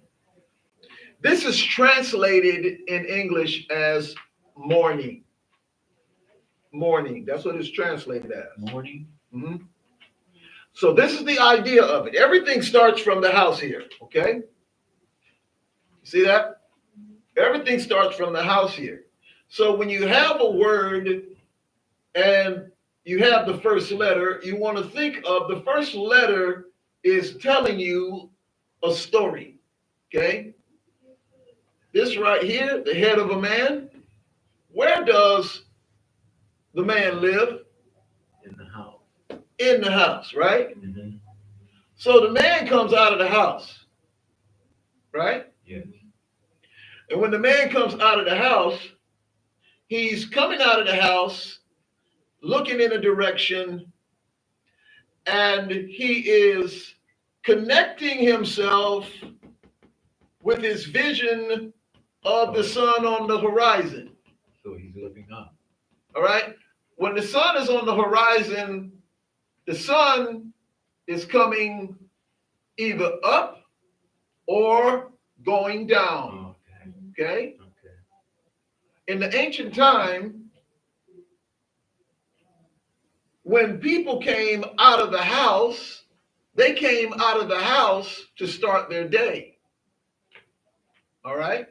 This is translated in English as morning. Morning. That's what it's translated as. Morning. So this is the idea of it. Everything starts from the house here. Okay. See that? Everything starts from the house here. So when you have a word and you have the first letter, you want to think of the first letter is telling you a story. Okay? This right here, the head of a man, where does the man live? In the house. In the house, right? So the man comes out of the house, right? Yes. And when the man comes out of the house, he's coming out of the house, looking in a direction, and he is connecting himself with his vision of the sun on the horizon. So he's looking up. All right? When the sun is on the horizon, the sun is coming either up or going down. Okay? In the ancient time, when people came out of the house, they came out of the house to start their day. All right?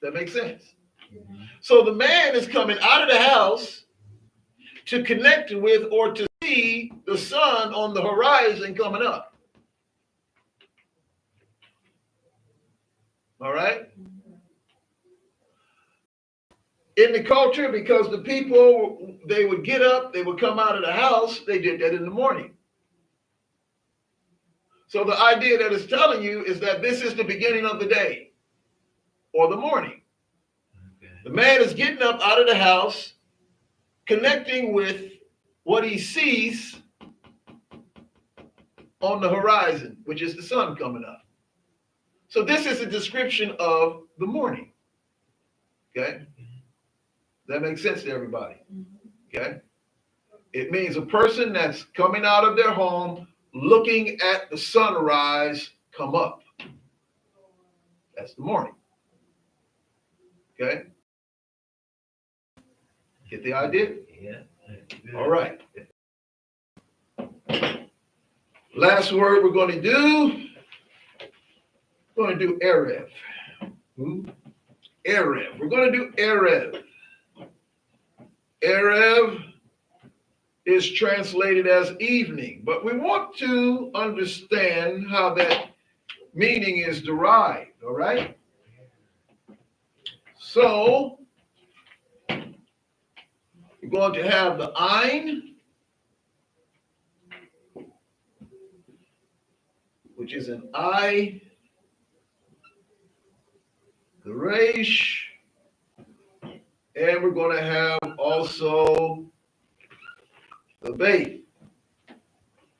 That makes sense? So the man is coming out of the house to connect with or to see the sun on the horizon coming up. All right? In the culture, because the people, they would get up, they would come out of the house, they did that in the morning. So the idea that it's telling you is that this is the beginning of the day or the morning. Okay. The man is getting up out of the house, connecting with what he sees on the horizon, which is the sun coming up. So this is a description of the morning. Okay? That makes sense to everybody. Okay? It means a person that's coming out of their home, looking at the sunrise come up. That's the morning. Okay? Get the idea? Yeah. All right. Last word we're going to do. We're going to do Erev. Erev. We're going to do Erev. Erev is translated as evening, but we want to understand how that meaning is derived, all right? So, we're going to have the Ein, which is an I, the Resh, and we're going to have also the Beit.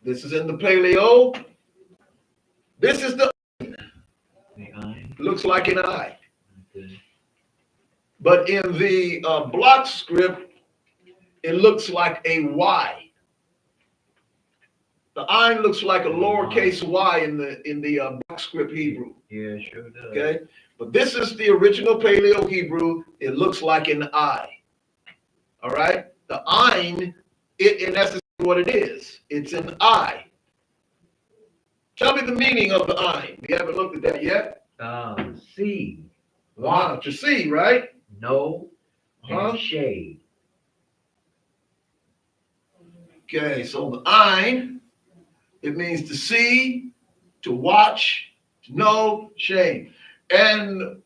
This is in the Paleo. This is the eye. Looks like an eye. Okay. But in the block script, it looks like a Y. The Ein looks like a lowercase y in the block script Hebrew. Yeah, sure does. Okay, but this is the original Paleo Hebrew. It looks like an I. All right, the Ein, in essence, what it is. It's an I. Tell me the meaning of the Ein. We haven't looked at that yet. See. Wow, to see, right? No. And shade. Okay, so the Ein, it means to see, to watch, to know, shame. And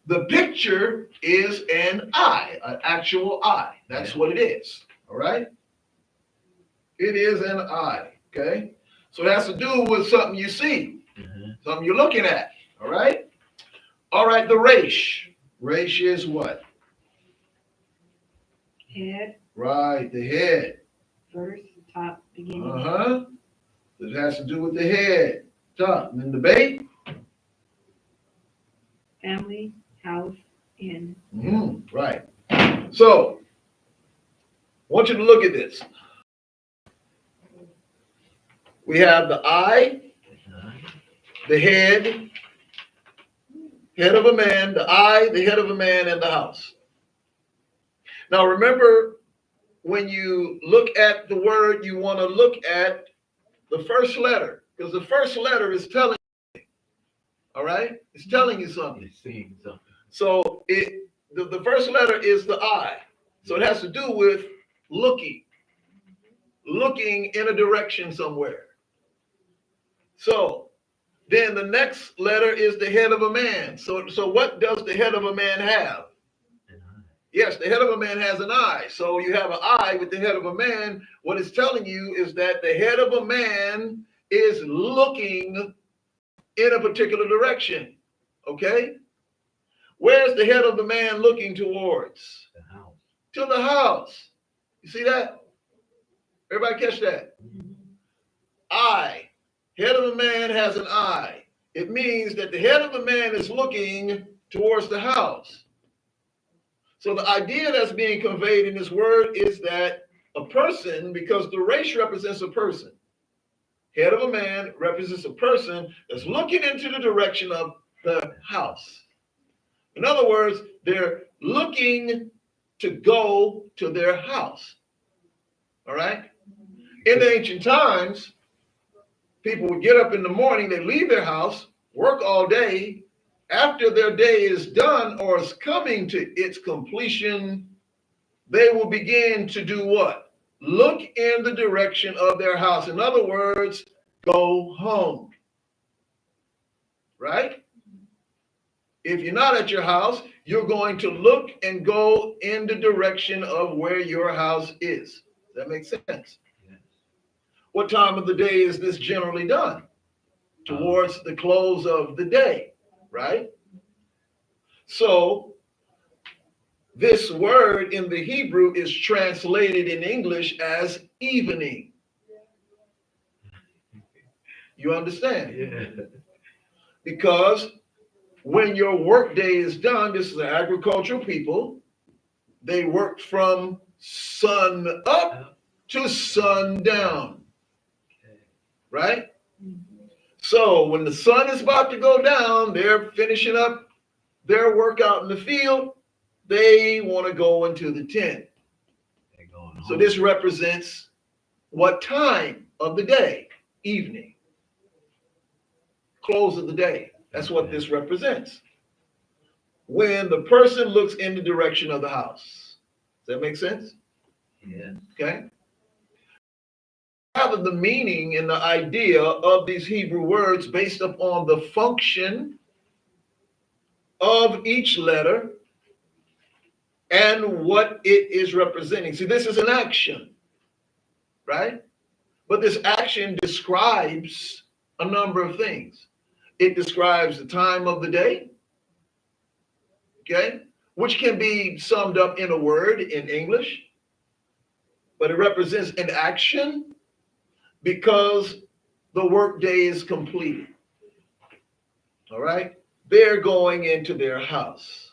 the picture is an eye, an actual eye. That's what it is. All right? It is an eye. Okay? So it has to do with something you see, something you're looking at. All right? All right, the Resh. Resh is what? Head. Right, the head. First, top, beginning. It has to do with the head, top. And then the Beit. Family, house, inn. Right. So, I want you to look at this. We have the eye, the head of a man, the eye, the head of a man, and the house. Now remember, when you look at the word, you want to look at the first letter, because the first letter is telling you, all right? It's telling you something. It's seeing something. So the first letter is the I. So it has to do with looking in a direction somewhere. So then the next letter is the head of a man. So what does the head of a man have? An eye. Yes, the head of a man has an eye. So you have an eye with the head of a man. What it's telling you is that the head of a man is looking in a particular direction. Okay? Where's the head of the man looking towards? The house. To the house. You see that? Everybody catch that? Eye. Head of a man has an eye. It means that the head of the man is looking towards the house. So the idea that's being conveyed in this word is that a person, because the race represents a person, head of a man represents a person that's looking into the direction of the house. In other words, they're looking to go to their house. All right? In the ancient times, people would get up in the morning, they leave their house, work all day, after their day is done or is coming to its completion, they will begin to do what? Look in the direction of their house. In other words, go home. Right? If you're not at your house, you're going to look and go in the direction of where your house is. Does that make sense? Yes. What time of the day is this generally done? Towards the close of the day, right? So this word in the Hebrew is translated in English as evening. You understand? Yeah. Because when your work day is done, this is an agricultural people, they work from sun up to sundown, right? So when the sun is about to go down, they're finishing up their work out in the field. They want to go into the tent. So this represents what time of the day? Evening. Close of the day. That's what this represents. When the person looks in the direction of the house. Does that make sense? Yeah. Okay. Rather, the meaning and the idea of these Hebrew words based upon the function of each letter and what it is representing. See, this is an action, right? But this action describes a number of things. It describes the time of the day, okay, which can be summed up in a word in English, but it represents an action because the workday is completed. All right? They're going into their house.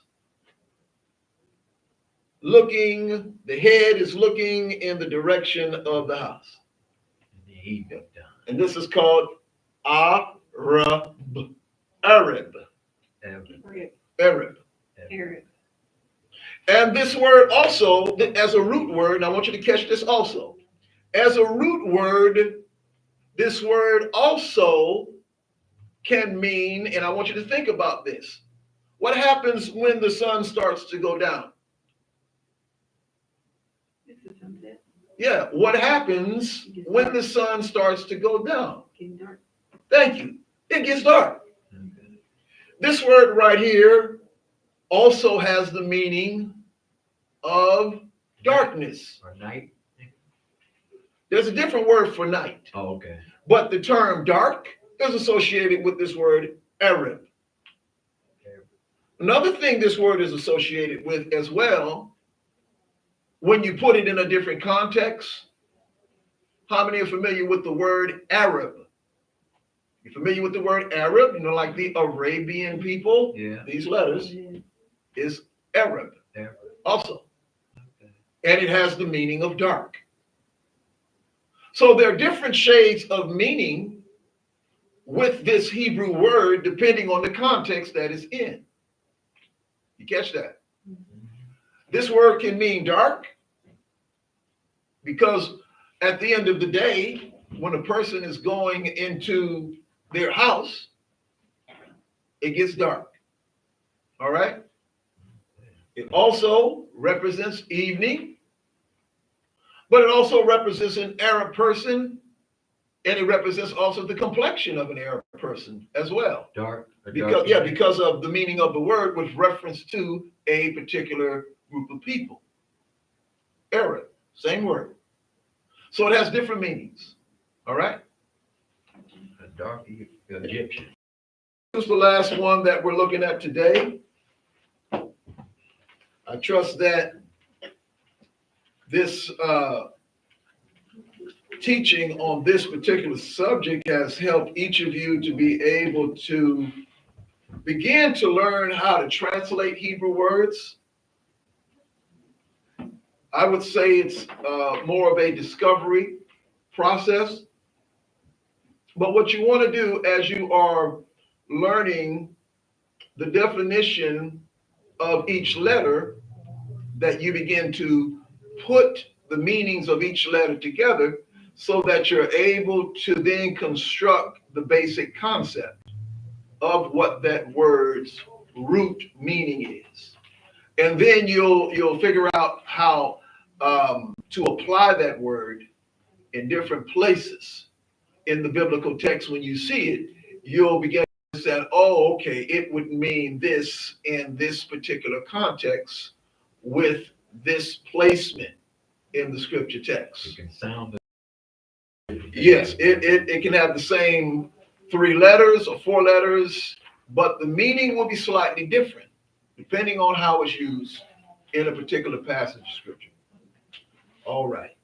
The head is looking in the direction of the house. And this is called Arab. Arab. And this word also, as a root word, and I want you to catch this also. As a root word, this word also can mean, and I want you to think about this. What happens when the sun starts to go down? Yeah, what happens when the sun starts to go down? Thank you. It gets dark. This word right here also has the meaning of darkness. Or night. There's a different word for night. Oh, okay. But the term dark is associated with this word Arab. Another thing this word is associated with as well, when you put it in a different context, how many are familiar with the word Arab? You familiar with the word Arab? You know, like the Arabian people? Yeah. These letters is Arab also. Okay. And it has the meaning of dark. So there are different shades of meaning with this Hebrew word depending on the context that it's in. You catch that? This word can mean dark because at the end of the day, when a person is going into their house, it gets dark. All right? It also represents evening, but it also represents an Arab person, and it represents also the complexion of an Arab person as well. Dark. Because of the meaning of the word with reference to a particular group of people. Arab, same word. So it has different meanings. All right? A dark Egyptian. This is the last one that we're looking at today. I trust that this teaching on this particular subject has helped each of you to be able to begin to learn how to translate Hebrew words. I would say it's more of a discovery process. But what you want to do as you are learning the definition of each letter, that you begin to put the meanings of each letter together so that you're able to then construct the basic concept. of what that word's root meaning is. And then you'll figure out how to apply that word in different places in the biblical text. When you see it, you'll begin to say, oh, okay, it would mean this in this particular context with this placement in the scripture text. It can sound. Yes, it can have the same 3 letters or 4 letters, but the meaning will be slightly different depending on how it's used in a particular passage of scripture. All right.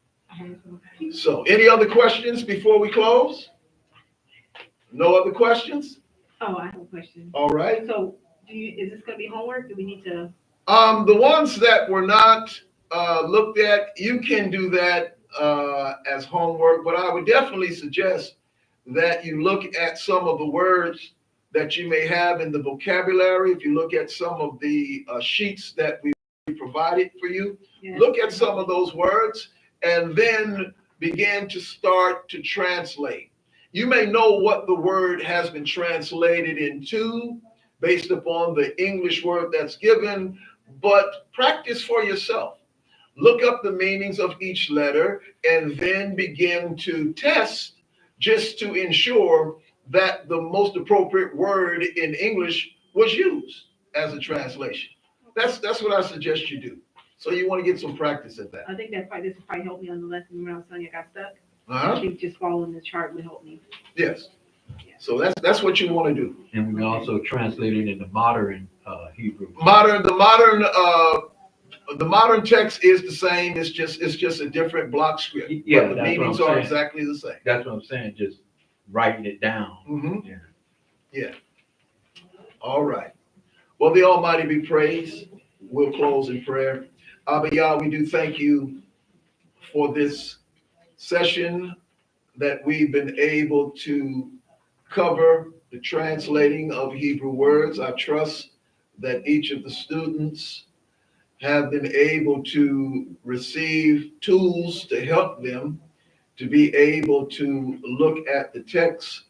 So, any other questions before we close? No other questions? Oh, I have a question. All right. So, is this going to be homework? Do we need to? The ones that were not looked at, you can do that as homework, but I would definitely suggest that you look at some of the words that you may have in the vocabulary. If you look at some of the sheets that we provided for you, Yes. Look at some of those words and then begin to start to translate. You may know what the word has been translated into based upon the English word that's given, but practice for yourself. Look up the meanings of each letter and then begin to test just to ensure that the most appropriate word in English was used as a translation. That's what I suggest you do. So you want to get some practice at that. I think this would probably help me on the lesson when I was telling you I got stuck. Uh-huh. I think just following the chart would help me. Yes. So that's what you want to do. And we can also translate it into modern Hebrew. The modern text is the same. It's just a different block script. Yeah, but the that's what meanings I'm are saying. exactly the same. That's what I'm saying. Just writing it down. Mm-hmm. Yeah. Yeah. All right. Well, the Almighty be praised. We'll close in prayer. Abba Yah, we do thank you for this session that we've been able to cover the translating of Hebrew words. I trust that each of the students have been able to receive tools to help them to be able to look at the text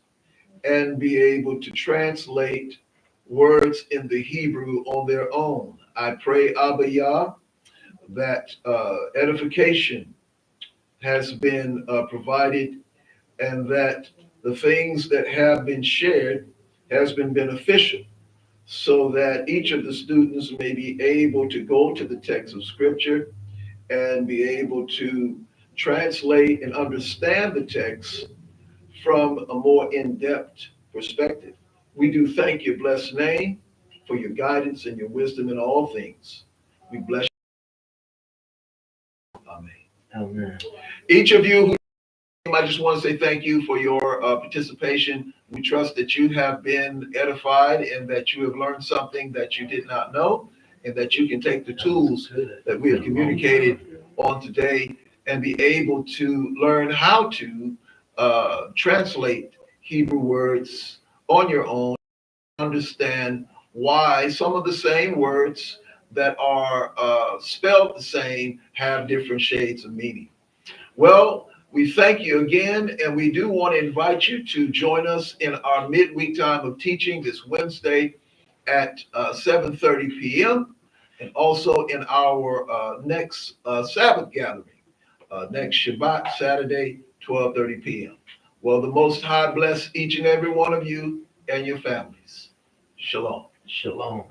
and be able to translate words in the Hebrew on their own. I pray, Abba Yah, that edification has been provided and that the things that have been shared has been beneficial so that each of the students may be able to go to the text of scripture and be able to translate and understand the text from a more in-depth perspective. We do thank your blessed name for your guidance and your wisdom in all things. We bless you. Amen. Amen. Each of you who I just want to say thank you for your participation. We trust that you have been edified and that you have learned something that you did not know and that you can take the tools that we have communicated on today and be able to learn how to translate Hebrew words on your own, understand why some of the same words that are spelled the same have different shades of meaning. Well, we thank you again, and we do want to invite you to join us in our midweek time of teaching this Wednesday at 7:30 p.m. and also in our next Sabbath gathering, next Shabbat, Saturday, 12:30 p.m. Well, the Most High bless each and every one of you and your families. Shalom. Shalom.